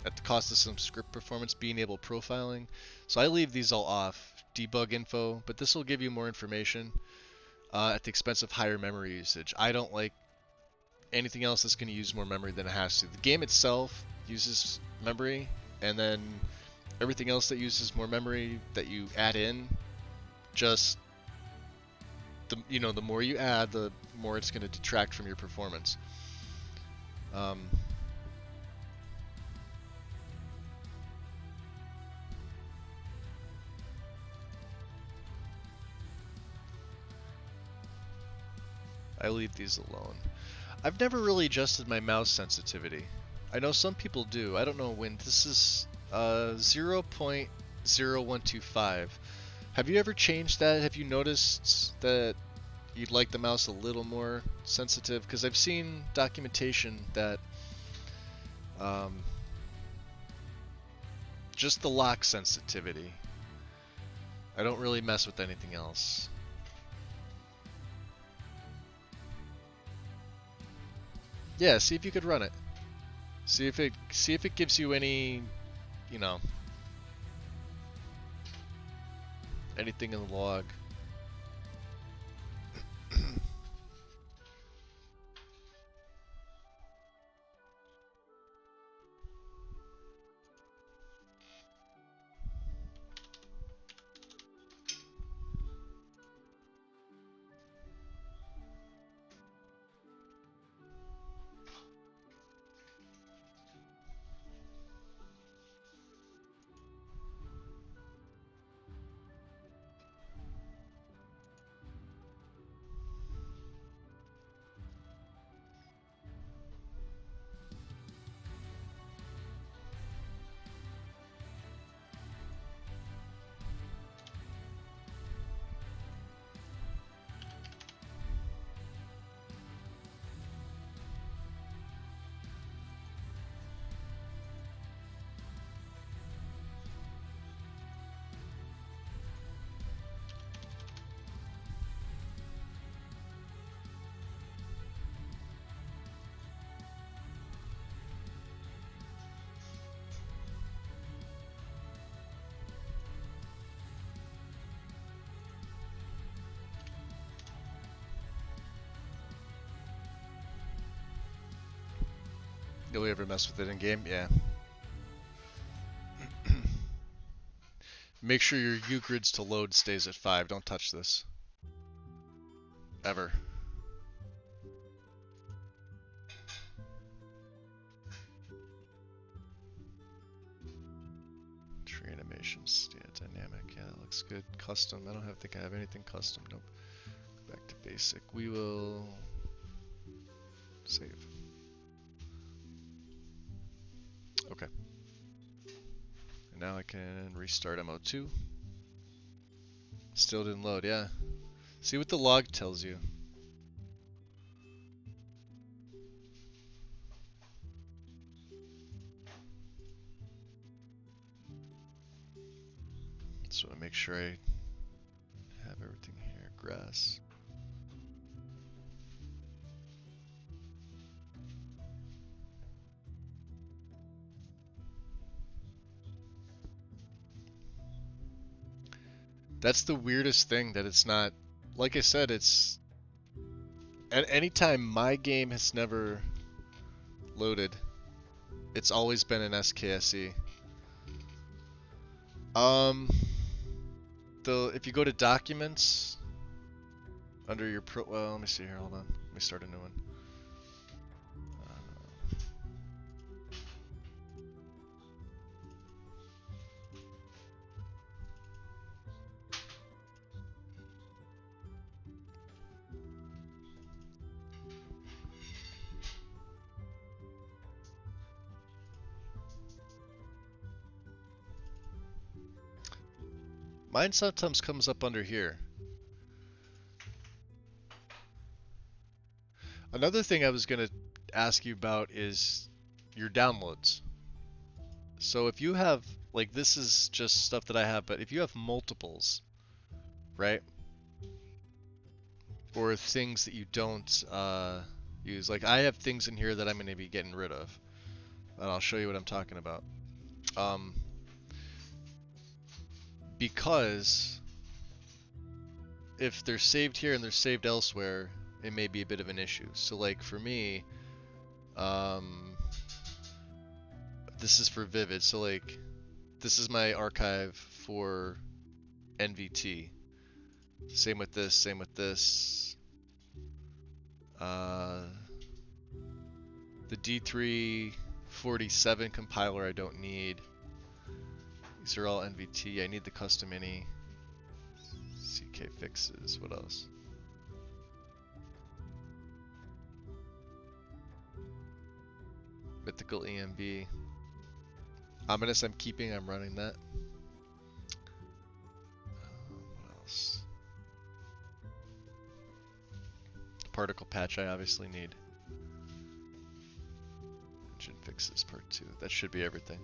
at the cost of some script performance, being able profiling. So I leave these all off. Debug info, but this will give you more information at the expense of higher memory usage. I don't like anything else that's going to use more memory than it has to. The game itself uses memory, and then everything else that uses more memory that you add in, just the more you add, the more it's going to detract from your performance. I leave these alone. I've never really adjusted my mouse sensitivity. I know some people do. I don't know when. This is 0.0125. Have you ever changed that? Have you noticed that you'd like the mouse a little more sensitive? Because I've seen documentation that just the lock sensitivity. I don't really mess with anything else. Yeah, see if you could run it. See if it gives you any, anything in the log. Do we ever mess with it in game? Yeah. Make sure your U-grids to load stays at 5. Don't touch this. Ever. Tree animations. Yeah, dynamic. Yeah, that looks good. Custom. I don't think I have anything custom. Nope. Back to basic. We will Save. Okay. And now I can restart MO2. Still didn't load, yeah. See what the log tells you. Just want to make sure I have everything here. Grass. That's the weirdest thing, that it's not, like I said, it's, at any time my game has never loaded, it's always been an SKSE. If you go to documents, under your well, let me see here, hold on, let me start a new one. Mine sometimes comes up under here. Another thing I was going to ask you about is your downloads. So if you have, like, this is just stuff that I have, but if you have multiples, right? Or things that you don't use. Like, I have things in here that I'm going to be getting rid of. And I'll show you what I'm talking about. Because if they're saved here and they're saved elsewhere, it may be a bit of an issue. So like for me, this is for Vivid. So like, this is my archive for NVT. Same with this, same with this. The D347 compiler I don't need. These are all NVT. I need the custom ini. CK fixes. What else? Mythical EMB. Ominous I'm keeping. I'm running that. What else? Particle patch I obviously need. Engine fixes part 2. That should be everything.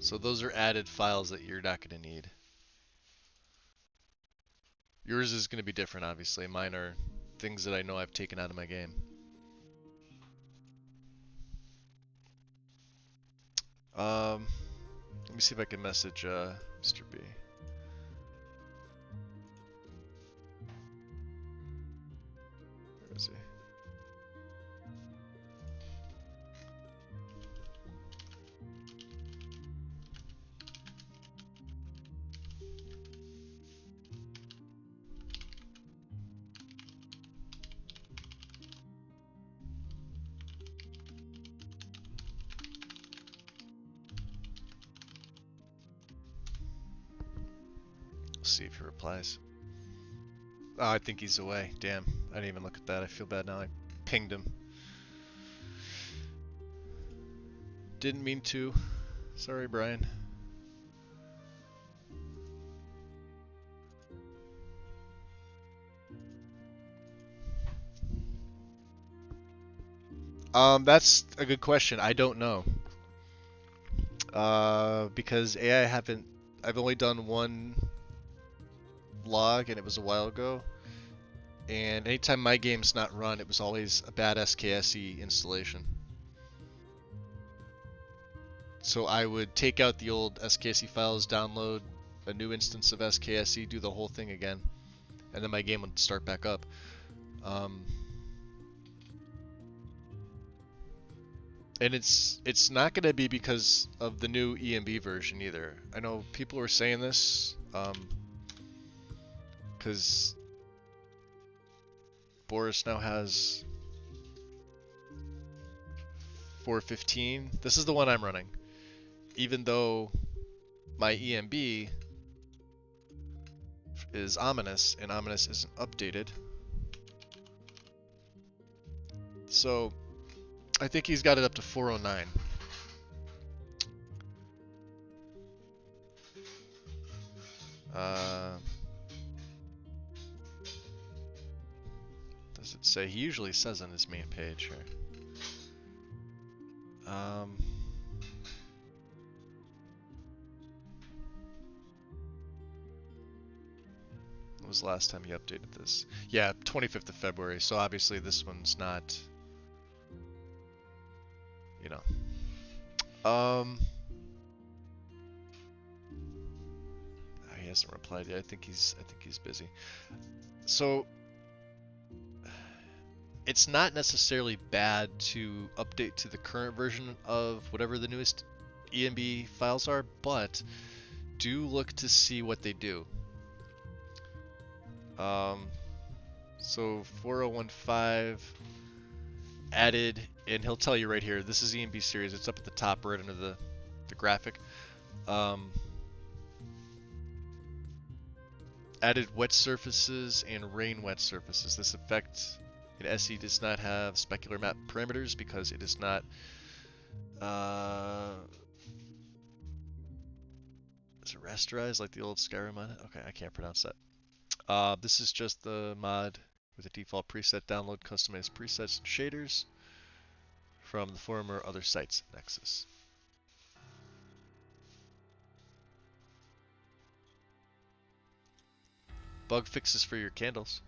So those are added files that you're not going to need. Yours is going to be different, obviously. Mine are things that I know I've taken out of my game. Let me see if I can message Mr. B. Where is he? See if he replies. Oh, I think he's away. Damn, I didn't even look at that. I feel bad now. I pinged him. Didn't mean to. Sorry, Brian. That's a good question. I don't know. Because I've only done one log and it was a while ago. And anytime my game's not run, it was always a bad SKSE installation. So I would take out the old SKSE files, download a new instance of SKSE, do the whole thing again, and then my game would start back up. And it's not going to be because of the new EMB version either. I know people were saying this, because Boris now has 4.15. This is the one I'm running. Even though my EMB is Ominous, and Ominous isn't updated. So I think he's got it up to 409. Does it say? He usually says on his main page here. When was the last time he updated this? Yeah, 25th of February, so obviously this one's not, you know. He hasn't replied yet. I think he's busy. So it's not necessarily bad to update to the current version of whatever the newest ENB files are, but do look to see what they do. So 4015 added, and he'll tell you right here, this is ENB series, it's up at the top right under the graphic. Added wet surfaces and rain wet surfaces. This effect in SE does not have specular map parameters because it is not is it rasterized like the old Skyrim mod? Okay, I can't pronounce that. This is just the mod with a default preset. Download customized presets and shaders from the forum or other sites. Nexus. Bug fixes for your candles.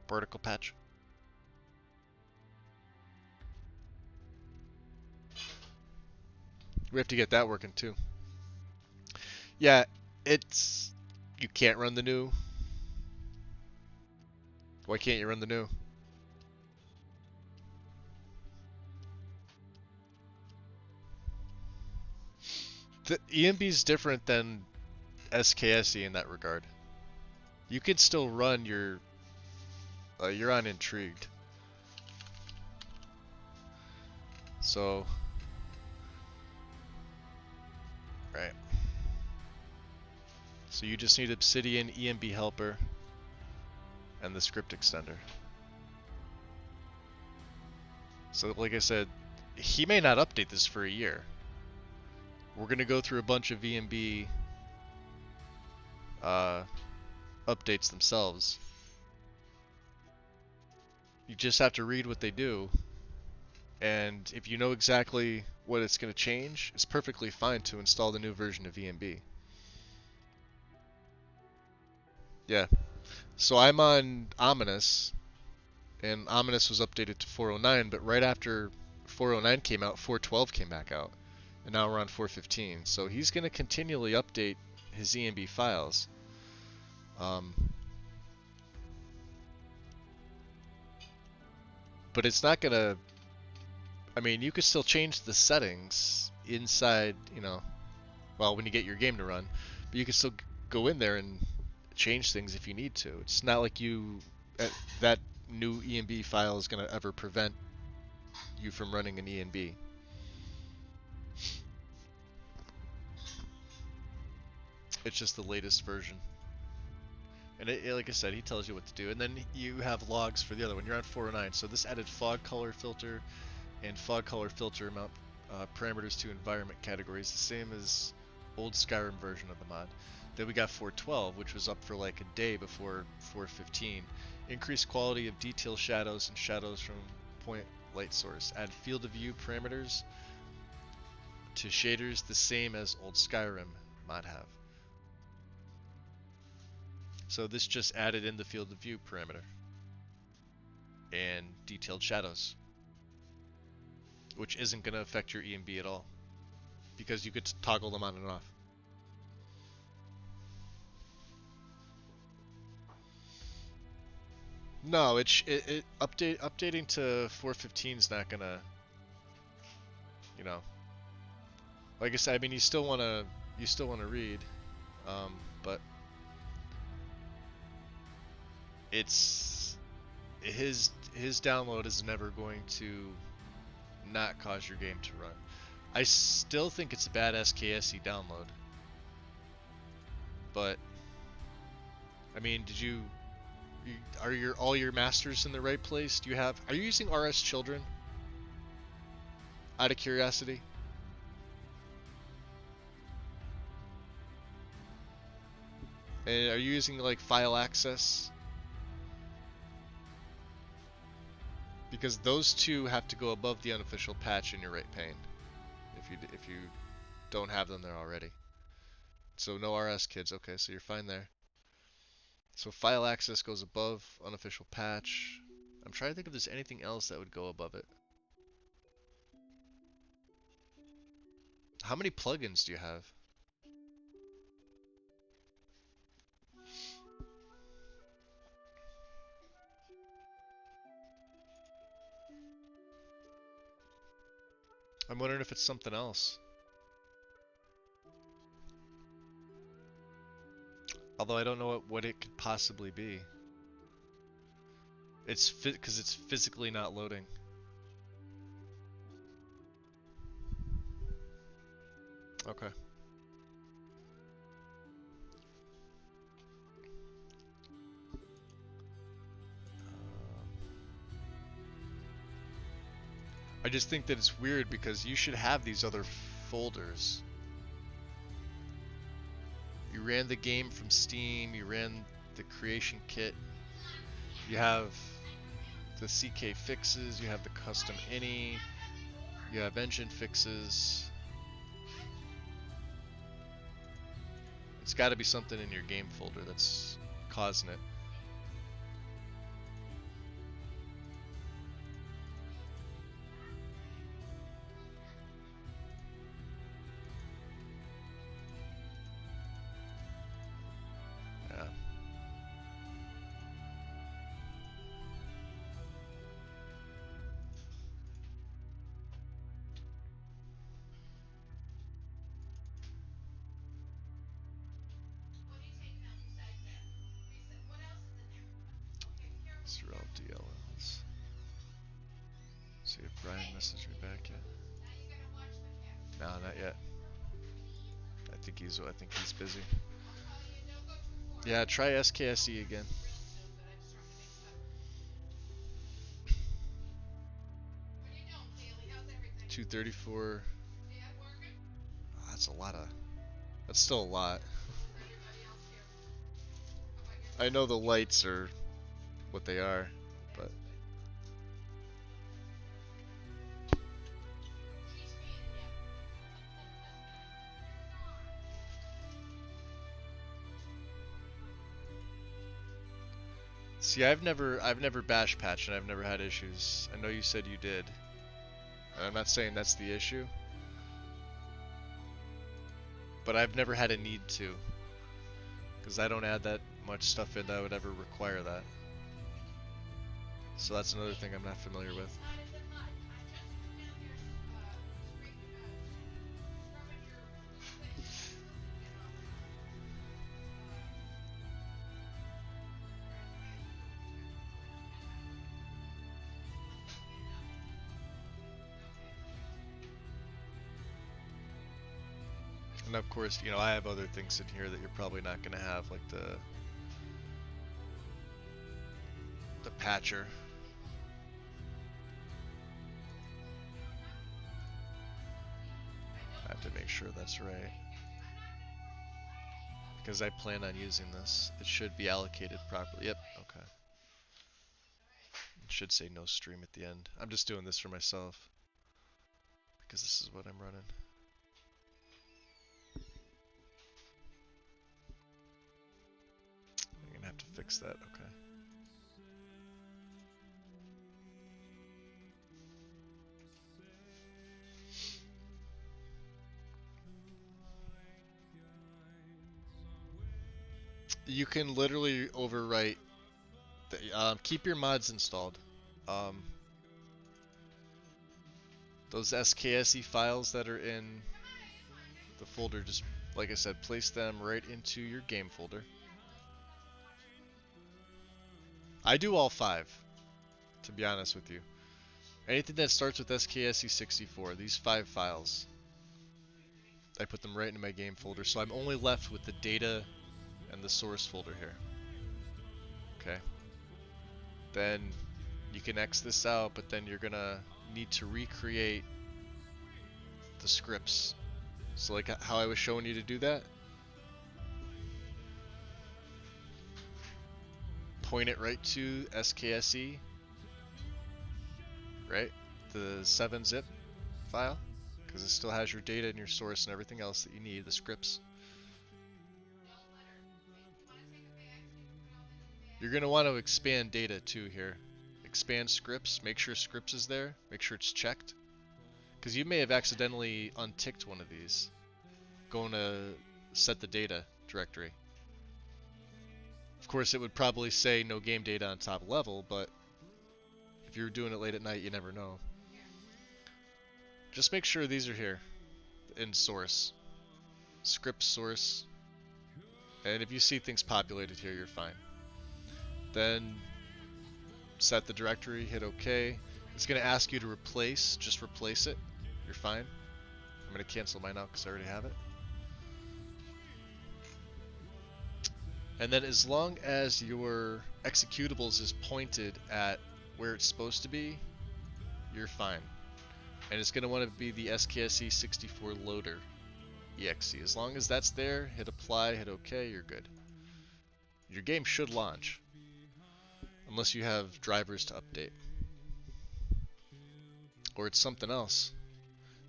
Particle patch. We have to get that working too. Yeah, it's... You can't run the new. Why can't you run the new? The ENB is different than SKSE in that regard. You can still run your... you're on Intrigued. So... Right. So you just need Obsidian, ENB helper, and the script extender. So like I said, he may not update this for a year. We're going to go through a bunch of ENB updates themselves. You just have to read what they do, and if you know exactly what it's going to change, it's perfectly fine to install the new version of ENB. Yeah. So I'm on Ominous, and Ominous was updated to 409, but right after 409 came out, 412 came back out. And now we're on 415. So he's going to continually update his ENB files. But it's not going to... I mean, you could still change the settings inside, you know, well, when you get your game to run. But you can still go in there and change things if you need to. It's not like you... that new ENB file is going to ever prevent you from running an ENB. It's just the latest version. And like I said, he tells you what to do. And then you have logs for the other one. You're on 409. So this added fog color filter and fog color filter mount parameters to environment categories, the same as old Skyrim version of the mod. Then we got 412, which was up for like a day before 415. Increased quality of detail shadows and shadows from point light source. Add field of view parameters to shaders, the same as old Skyrim mod have. So this just added in the field of view parameter and detailed shadows, which isn't going to affect your ENB at all because you could toggle them on and off. No, updating to 415 is not gonna, you know. Like I said, I mean you still wanna read, but it's his download is never going to not cause your game to run. I still think it's a bad SKSE download. But I mean, are all your masters in the right place? Are you using RS Children? Out of curiosity? And are you using like file access? Because those two have to go above the unofficial patch in your rate pane. If you don't have them there already. So no RS kids. Okay, so you're fine there. So file access goes above unofficial patch. I'm trying to think if there's anything else that would go above it. How many plugins do you have? I'm wondering if it's something else. Although I don't know what it could possibly be. It's because it's physically not loading. Okay. I just think that it's weird because you should have these other folders. You ran the game from Steam, you ran the creation kit, you have the CK fixes, you have the custom ini, you have engine fixes. It's got to be something in your game folder that's causing it. Yeah. These are all DLLs. See if Brian messaged me back yet. No, not yet. I think he's busy. Yeah, try SKSE again. $234. Oh, that's a lot of. That's still a lot. I know the lights are what they are, but. See, I've never bash patched and I've never had issues. I know you said you did. And I'm not saying that's the issue. But I've never had a need to. Because I don't add that much stuff in that would ever require that. So that's another thing I'm not familiar with. And of course, you know, I have other things in here that you're probably not going to have, like the patcher. I have to make sure that's right. Because I plan on using this. It should be allocated properly. Yep, okay. It should say no stream at the end. I'm just doing this for myself. Because this is what I'm running. I'm going to have to fix that, okay. You can literally overwrite. Keep your mods installed. Those SKSE files that are in the folder, just like I said, place them right into your game folder. I do all 5, to be honest with you. Anything that starts with SKSE64, these 5 files, I put them right into my game folder. So I'm only left with the data and the source folder here. Okay. Then you can X this out, but then you're gonna need to recreate the scripts. So like how I was showing you to do that, point it right to SKSE, right? The 7-zip file, because it still has your data and your source and everything else that you need, the scripts. You're going to want to expand data too here. Expand scripts, make sure scripts is there, make sure it's checked. Because you may have accidentally unticked one of these. Going to set the data directory. Of course, it would probably say no game data on top level, but if you're doing it late at night, you never know. Just make sure these are here in source. Script source. And if you see things populated here, you're fine. Then set the directory, hit OK. It's going to ask you to replace, just replace it. You're fine. I'm going to cancel mine out because I already have it. And then as long as your executables is pointed at where it's supposed to be, you're fine. And it's going to want to be the SKSE 64 loader exe. As long as that's there, hit apply, hit OK, you're good. Your game should launch. Unless you have drivers to update. Or it's something else.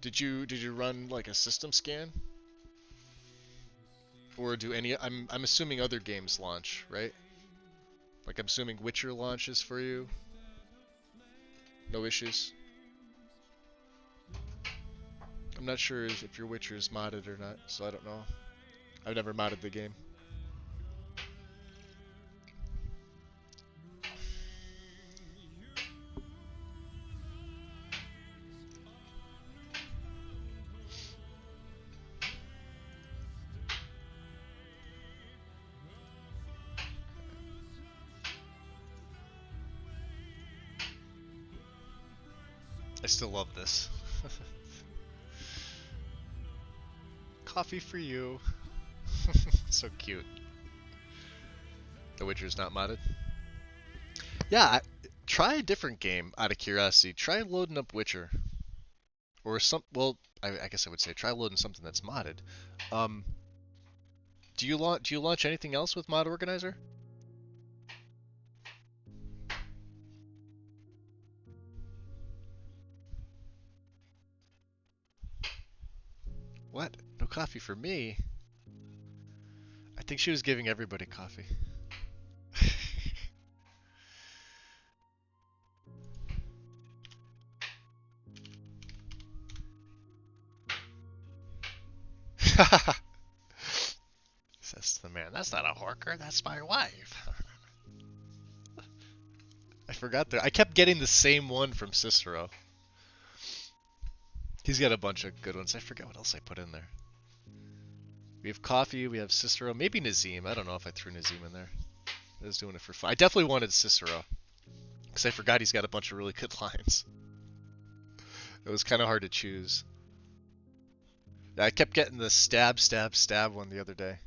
Did you run like a system scan? Or do any I'm assuming other games launch, right? Like I'm assuming Witcher launches for you. No issues. I'm not sure if your Witcher is modded or not, so I don't know. I've never modded the game. I still love this. Coffee for you. So cute. The Witcher's not modded. Yeah, try a different game out of curiosity. Try loading up Witcher. Or some, well, I guess I would say try loading something that's modded. Do you launch anything else with Mod Organizer? What? No coffee for me? I think she was giving everybody coffee. Says the man, that's not a horker, that's my wife. I forgot that. I kept getting the same one from Cicero. He's got a bunch of good ones. I forget what else I put in there. We have coffee, we have Cicero, maybe Nazim. I don't know if I threw Nazim in there. I was doing it for fun. I definitely wanted Cicero. Because I forgot he's got a bunch of really good lines. It was kind of hard to choose. I kept getting the stab, stab, stab one the other day.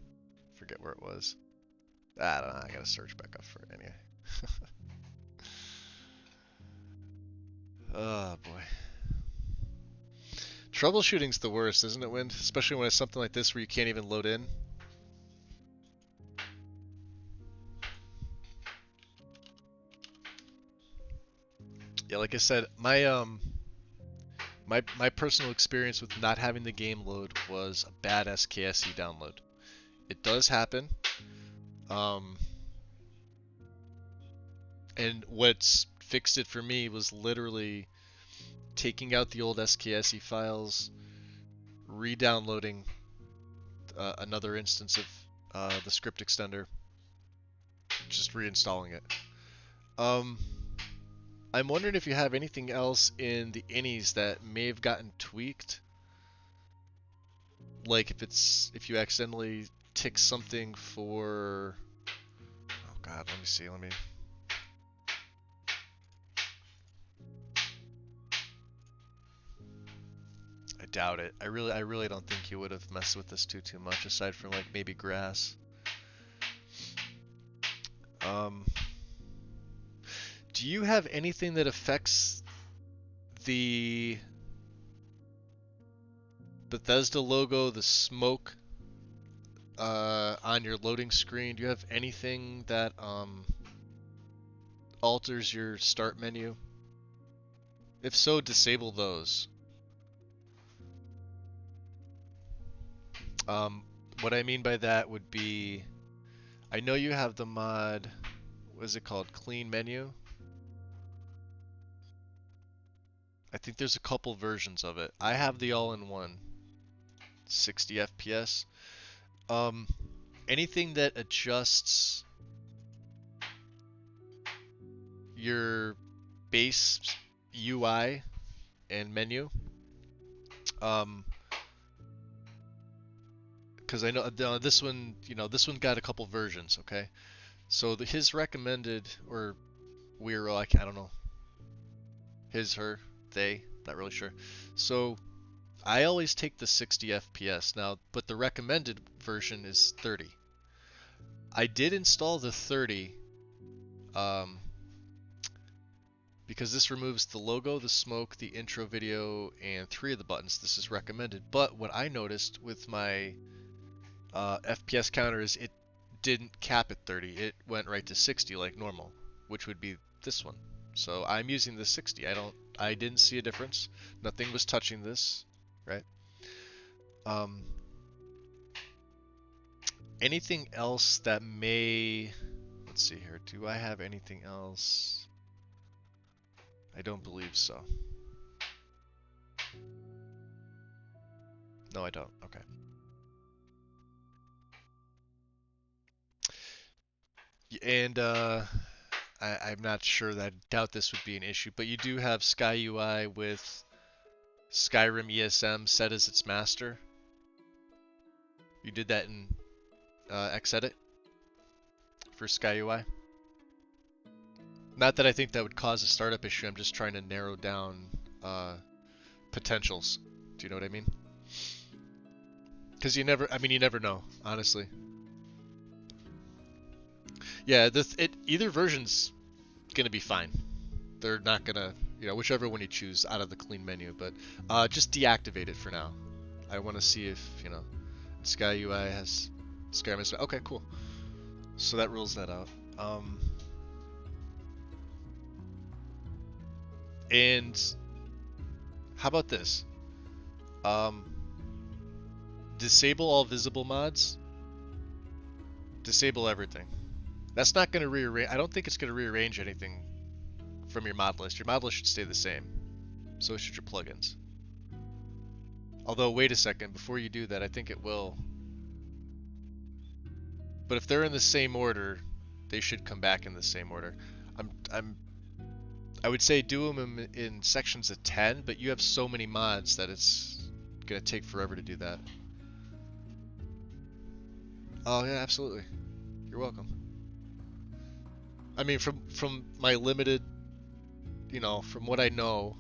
Forget where it was. I don't know. I gotta search back up for it anyway. Oh boy. Troubleshooting's the worst, isn't it, Wind? Especially when it's something like this where you can't even load in. Yeah, like I said, my personal experience with not having the game load was a bad SKSE download. It does happen. And what's fixed it for me was literally taking out the old SKSE files, re-downloading another instance of the script extender, just reinstalling it. I'm wondering if you have anything else in the innies that may have gotten tweaked. Like if you accidentally tick something for, oh god, let me see, I doubt it. I really don't think he would have messed with this too much, aside from like maybe grass. Do you have anything that affects the Bethesda logo, the smoke on your loading screen? Do you have anything that alters your start menu? If so, disable those. What I mean by that would be, I know you have the mod, what is it called? Clean menu? I think there's a couple versions of it. I have the all-in-one, 60 FPS. Anything that adjusts your base UI and menu, because I know this one, this one got a couple versions. Okay, so his recommended, or Weiro, I don't know, his, her, they, not really sure. So I always take the 60 FPS now, but the recommended version is 30. I did install the 30 because this removes the logo, the smoke, the intro video, and 3 of the buttons. This is recommended. But what I noticed with my FPS counter is it didn't cap at 30. It went right to 60 like normal, which would be this one. So I'm using the 60. I didn't see a difference. Nothing was touching this, right? Anything else that may, let's see here. Do I have anything else? I don't believe so. No, I don't. Okay. And I'm not sure that, I doubt this would be an issue, but you do have Sky UI with Skyrim ESM set as its master. You did that in Xedit for Sky UI. Not that I think that would cause a startup issue, I'm just trying to narrow down potentials. Do you know what I mean? Because you never know, honestly. Yeah, either version's gonna be fine. They're not gonna, whichever one you choose out of the clean menu, but just deactivate it for now. I want to see if, Sky UI has Skyrim. Okay, cool. So that rules that out. And how about this? Disable all visible mods. Disable everything. That's not going to rearrange. I don't think it's going to rearrange anything from your mod list. Your mod list should stay the same. So should your plugins. Although, wait a second. Before you do that, I think it will. But if they're in the same order, they should come back in the same order. I would say do them in sections of 10, but you have so many mods that it's going to take forever to do that. Oh yeah, absolutely. You're welcome. I mean, from my limited, from what I know,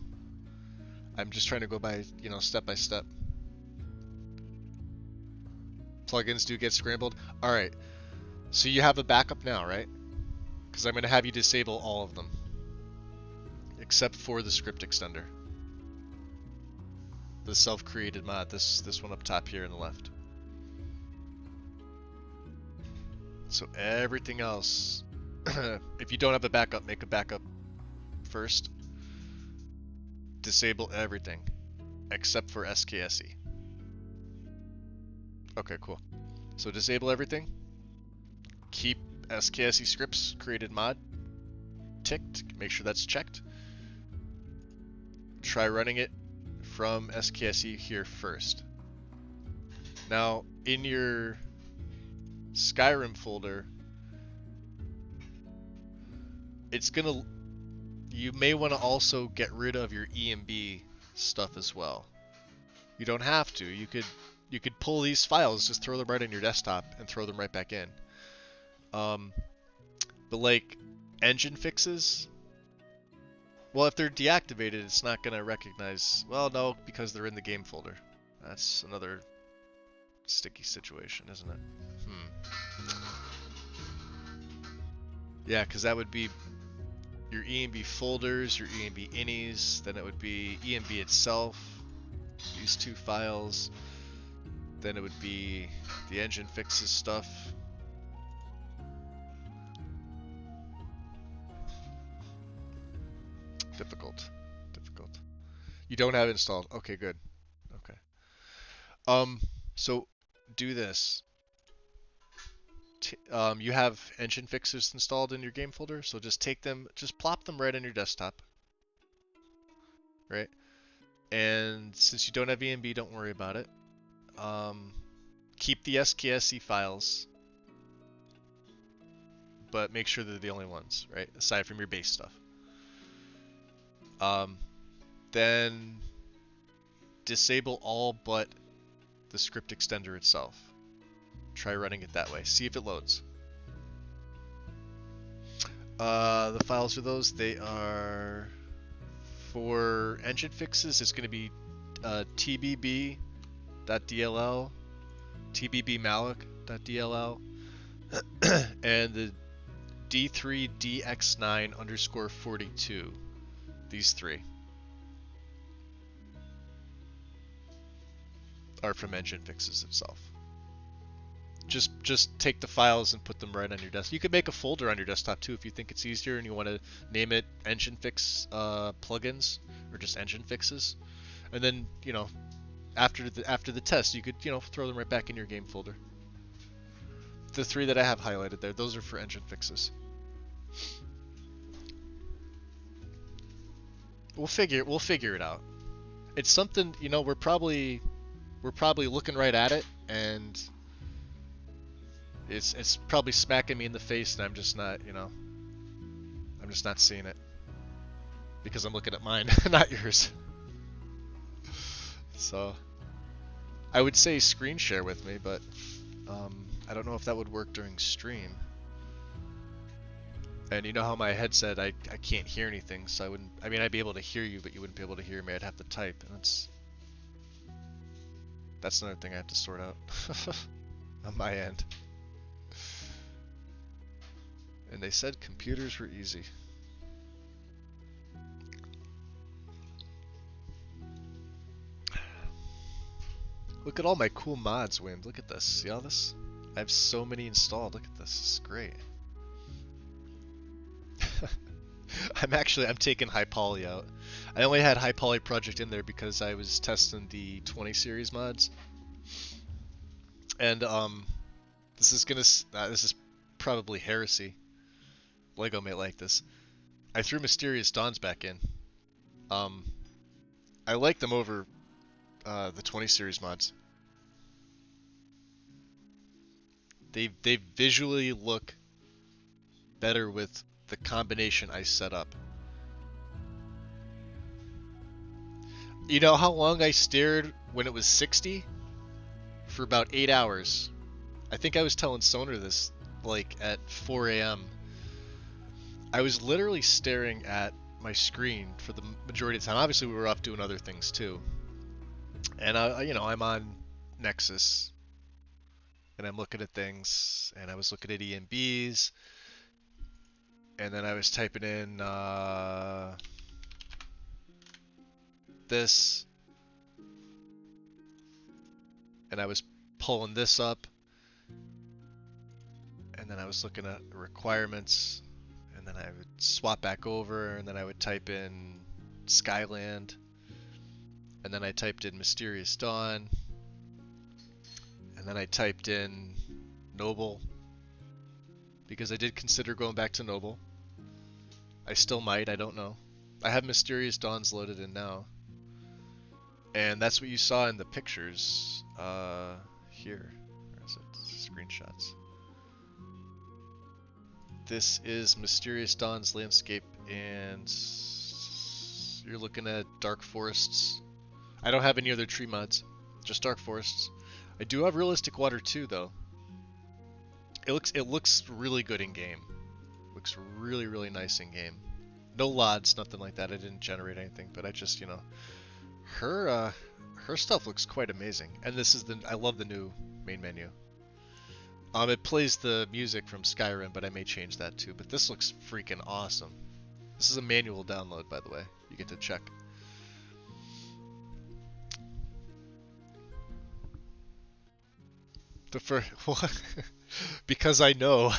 I'm just trying to go by, step by step. Plugins do get scrambled. All right. So you have a backup now, right? Because I'm going to have you disable all of them, except for the script extender, the self-created mod. This one up top here in the left. So everything else, if you don't have a backup, make a backup first. Disable everything except for SKSE. Okay, cool. So disable everything. Keep SKSE scripts created mod ticked. Make sure that's checked. Try running it from SKSE here first. Now, in your Skyrim folder, you may want to also get rid of your EMB stuff as well. You don't have to. You could pull these files, just throw them right on your desktop and throw them right back in. But like engine fixes, Well, if they're deactivated, it's not going to recognize... Well, no, because they're in the game folder. That's another sticky situation, isn't it? Yeah, because that would be your ENB folders, your ENB innies, then it would be ENB itself, these two files, then it would be the engine fixes stuff. Difficult. You don't have it installed. Okay, good. Okay. So do this. You have engine fixes installed in your game folder, so just take them, just plop them right on your desktop, right? And since you don't have ENB, don't worry about it. Keep the SKSE files, but make sure they're the only ones, right? Aside from your base stuff. Then disable all but the script extender itself. Try running it that way. See if it loads. The files for those, they are for engine fixes. It's going to be tbb.dll, tbbmalloc.dll, and the d3dx9_42. These three are from engine fixes itself. Just take the files and put them right on your desktop. You could make a folder on your desktop too if you think it's easier and you want to name it engine fix plugins or just engine fixes. And then, you know, after the test, you could, you know, throw them right back in your game folder. The three that I have highlighted there, those are for engine fixes. We'll figure it out. It's something, you know, we're probably looking right at it, and it's probably smacking me in the face, and I'm just not, you know, I'm just not seeing it because I'm looking at mine, not yours. So I would say screen share with me, but I don't know if that would work during stream. And you know how my headset, I can't hear anything, so I wouldn't, I mean, I'd be able to hear you, but you wouldn't be able to hear me. I'd have to type, and that's another thing I have to sort out on my end. And they said computers were easy. Look at all my cool mods, Wind. Look at this. See all this? I have so many installed. Look at this. This is great. I'm taking High Poly out. I only had High Poly Project in there because I was testing the 20 series mods. And this is probably heresy. Lego may like this. I threw Mysterious Dawns back in. I like them over the 20 series mods. They visually look better with the combination I set up. You know how long I stared when it was 60? For about 8 hours. I think I was telling Soner this like at 4 a.m. I was literally staring at my screen for the majority of the time. Obviously we were off doing other things too. And you know, I'm on Nexus and I'm looking at things, and I was looking at EMBs, and then I was typing in this, and I was pulling this up, and then I was looking at requirements, and then I would swap back over, and then I would type in Skyland, and then I typed in Mysterious Dawn, and then I typed in Noble, because I did consider going back to Noble. I still might, I don't know. I have Mysterious Dawns loaded in now. And that's what you saw in the pictures here. Where is it? Screenshots. This is Mysterious Dawn's landscape, and you're looking at dark forests. I don't have any other tree mods, just dark forests. I do have realistic water too, though. It looks really good in game. Looks really nice in game. No LODs, nothing like that. I didn't generate anything, but I just, you know, her stuff looks quite amazing. And this is I love the new main menu. It plays the music from Skyrim, but I may change that too. But this looks freaking awesome. This is a manual download, by the way. You get to check. The first, what? Because I know.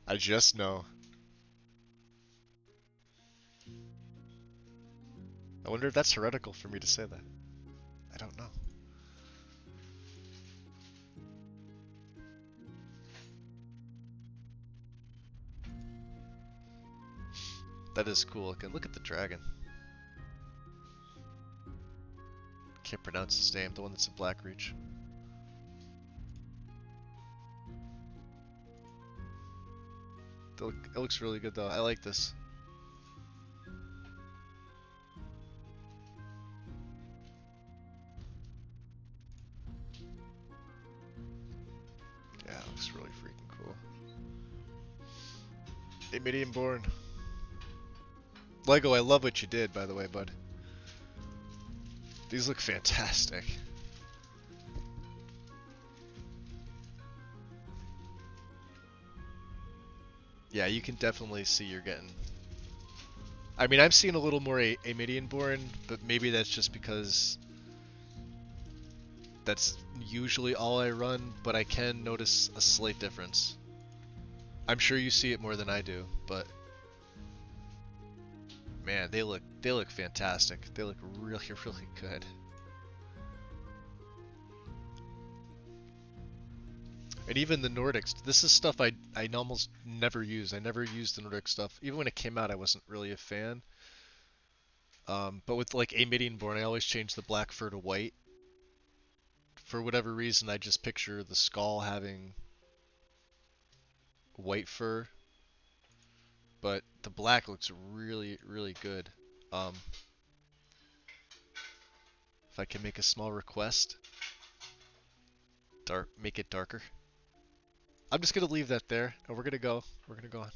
I just know. I wonder if that's heretical for me to say that. I don't know. That is cool. Okay, look at the dragon. Can't pronounce his name, the one that's in Blackreach. It looks really good though. I like this. Yeah, it looks really freaking cool. Hey, Medium Born. Lego, I love what you did, by the way, bud. These look fantastic. Yeah, you can definitely see you're getting... I mean, I'm seeing a little more a Born, but maybe that's just because that's usually all I run, but I can notice a slight difference. I'm sure you see it more than I do, but man, they look fantastic. They look really, really good. And even the Nordics, this is stuff I almost never use. I never used the Nordic stuff. Even when it came out, I wasn't really a fan. But with like a Born, I always change the black fur to white. For whatever reason, I just picture the skull having white fur. But the black looks really, really good. If I can make a small request, make it darker. I'm just gonna leave that there, and we're gonna go. We're gonna go on.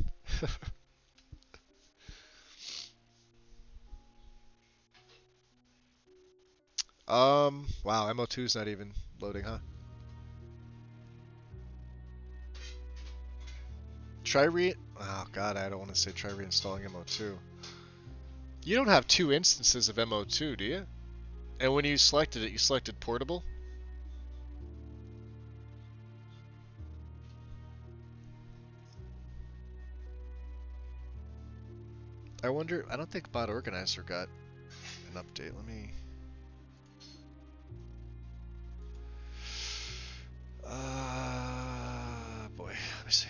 Wow, MO2's not even loading, huh? Oh god, I don't want to say try reinstalling MO2. You don't have two instances of MO2, do you? And when you selected it, you selected portable? I wonder, I don't think Bot Organizer got an update. Let me... boy, let me see.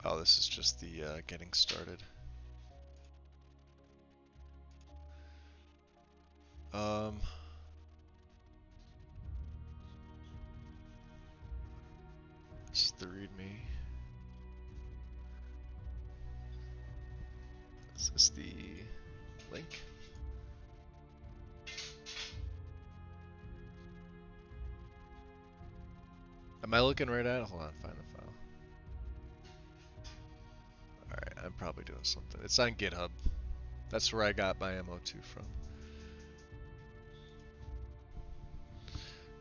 Oh, this is just the getting started. This is the README. Is this the link? Am I looking right at it? Hold on, find the file. Alright, I'm probably doing something. It's on GitHub. That's where I got my MO2 from.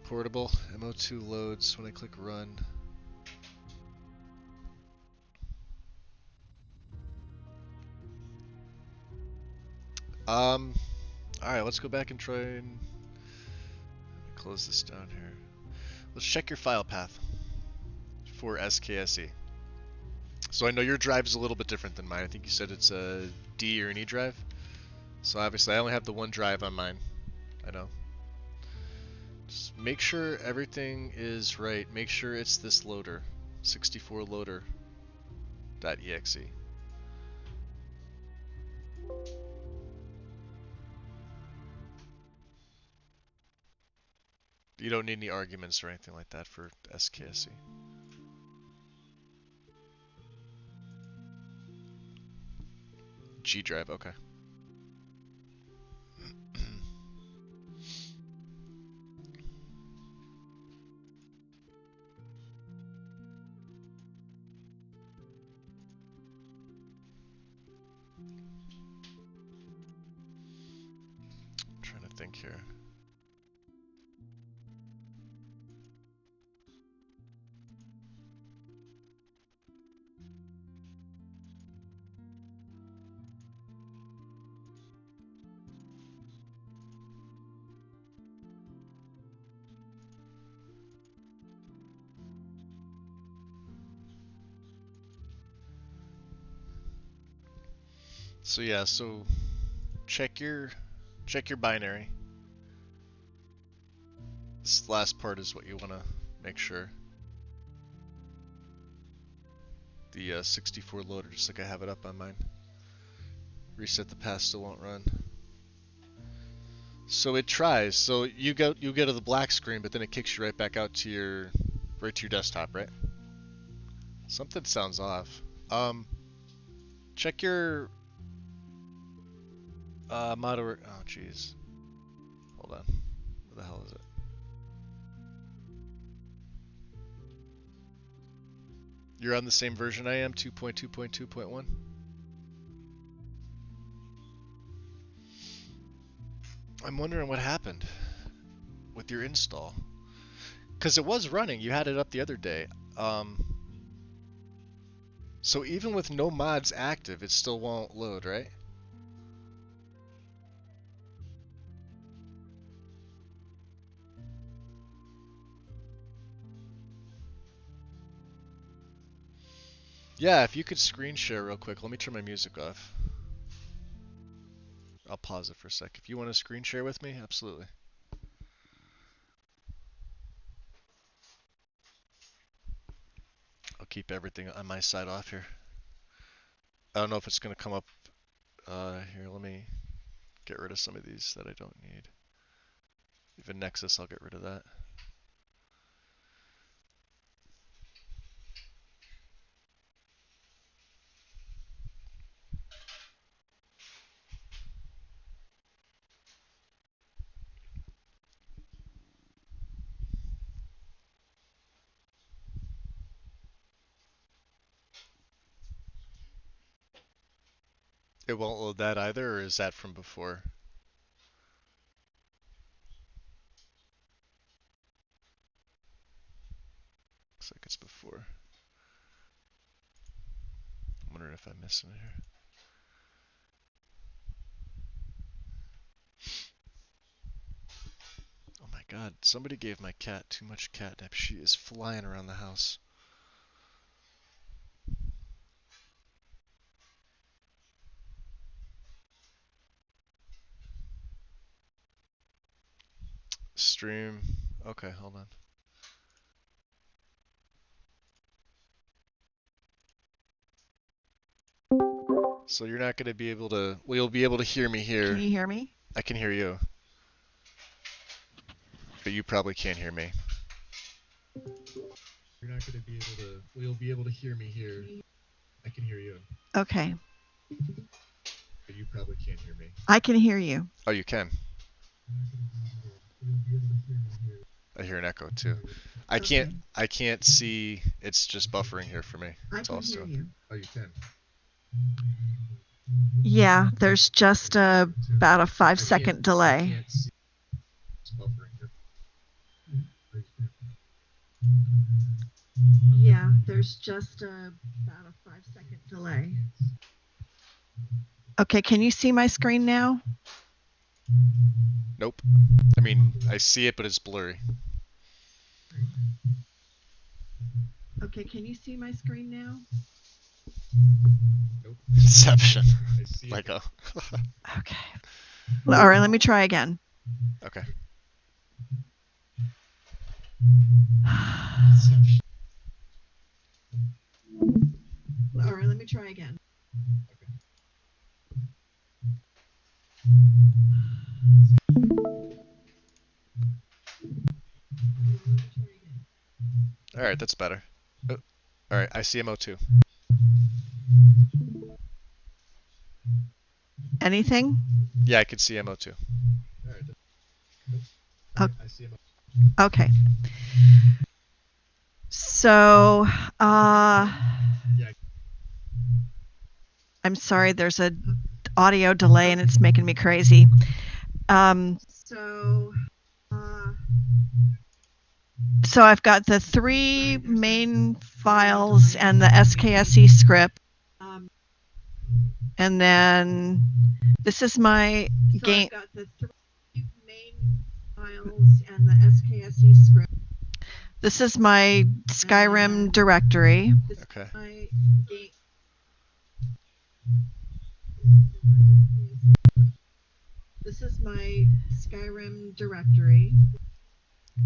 Portable, MO2 loads when I click run. Alright, let's go back and try and close this down here. Let's check your file path for SKSE. So I know your drive is a little bit different than mine. I think you said it's a D or an E drive. So obviously I only have the one drive on mine. I know. Just make sure everything is right. Make sure it's this loader, 64 loader.exe. You don't need any arguments or anything like that for SKSE. G drive, okay. I'm trying to think here. So yeah, so check your binary. This last part is what you want to make sure. The 64 loader, just like I have it up on mine. Reset the pass, still won't run. So it tries. So you go to the black screen, but then it kicks you right back out to your desktop, right? Something sounds off. Check your moder. Oh jeez. Hold on. What the hell is it? You're on the same version I am, 2.2.2.1. I'm wondering what happened with your install. Because it was running. You had it up the other day. So even with no mods active, it still won't load, right? Yeah, if you could screen share real quick. Let me turn my music off. I'll pause it for a sec. If you want to screen share with me, absolutely. I'll keep everything on my side off here. I don't know if it's going to come up. Here, let me get rid of some of these that I don't need. Even Nexus, I'll get rid of that. It won't load that either, or is that from before? Looks like it's before. I'm wondering if I'm missing it here. Oh my god, somebody gave my cat too much catnip. She is flying around the house. Stream. Okay, hold on. So you're not going to be able to. Well, you'll be able to hear me here. Can you hear me? I can hear you. But you probably can't hear me. You're not going to be able to. Well, you'll be able to hear me here. I can hear you. Okay. But you probably can't hear me. I can hear you. Oh, you can. I hear an echo too. Okay. I can't see. It's just buffering here for me. I That's all can it's hear doing. you. Oh, you can. Yeah, there's just about a 5-second delay. It's buffering here. Yeah, there's just about a 5-second delay. Okay, can you see my screen now? Nope. I mean, I see it, but it's blurry. Okay, can you see my screen now? Nope. Inception. Lego. Okay. All right, let me try again. Okay. All right, let me try again. Alright, that's better. Oh, alright, I see MO2. Anything? Yeah, I can see MO2. Okay. So, I'm sorry, there's a audio delay and it's making me crazy. So I've got the 3 main files and the SKSE script. And then this is my game. I've got the 3 main files and the SKSE script. This is my Skyrim directory. Okay. This is my Skyrim directory.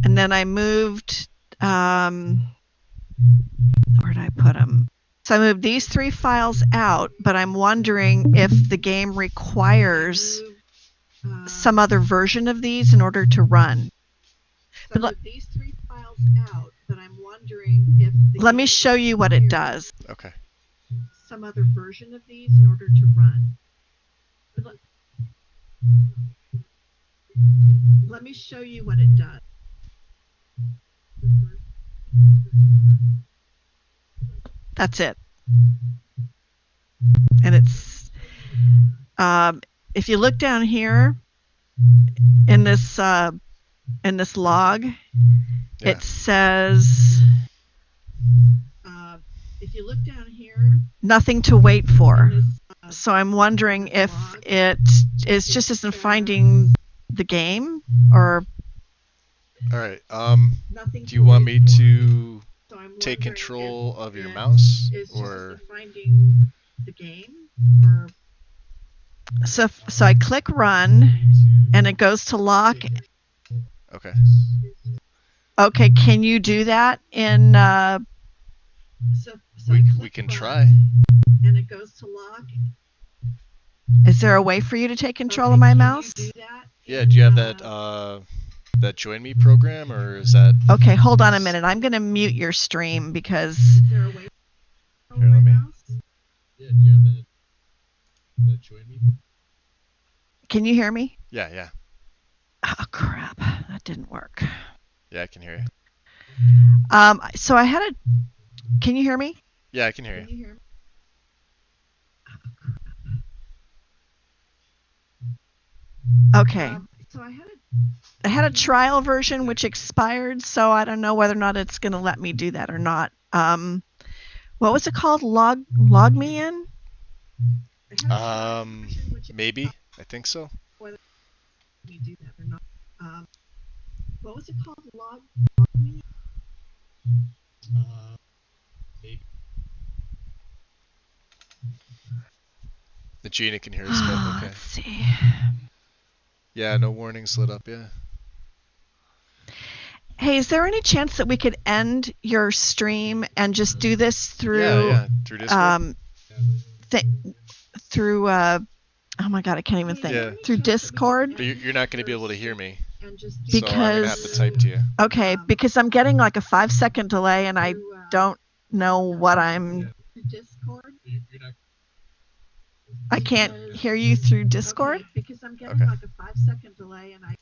And then I moved, where did I put them? So I moved these 3 files out, but I'm wondering if the game requires some other version of these in order to run. But these 3 files out, but I'm wondering if let me show you what it does. Okay. Some other version of these in order to run. Let me show you what it does. That's it. And it's, if you look down here in this log, yeah. It says, if you look down here, nothing to wait for. So I'm wondering if it is just isn't finding the game, or. All right. Do you want me to take control of your mouse, or? Finding the game, or. So I click run, and it goes to lock. Okay. Okay. Can you do that in? We can try. And it goes to lock. Is there a way for you to take control of my mouse? Yeah. Do you have that that join me program, or is that? Okay, hold on a minute. I'm gonna mute your stream because. Here, let me. Yeah. Do you have that join me? Can you hear me? Yeah. Yeah. Oh crap! That didn't work. Yeah, I can hear you. So I had a. Can you hear me? Yeah, I can hear you. Okay. So I had a trial version which expired, so I don't know whether or not it's going to let me do that or not. What was it called? Log me in? Maybe. I think so. Whether me do that or not. What was it called? Log me in? Maybe. The Gina can hear us, but okay. Let's see. Yeah, no warnings lit up, yeah. Hey, is there any chance that we could end your stream and just do this through through Discord? Through oh my god, I can't even think. Yeah. Through Discord? But you're not going to be able to hear me. Because so I'm going to have to type to you. Okay, because I'm getting like a 5-second delay and I don't know what I'm. Discord? I can't hear you through Discord? Okay, because I'm getting like a 5-second delay and I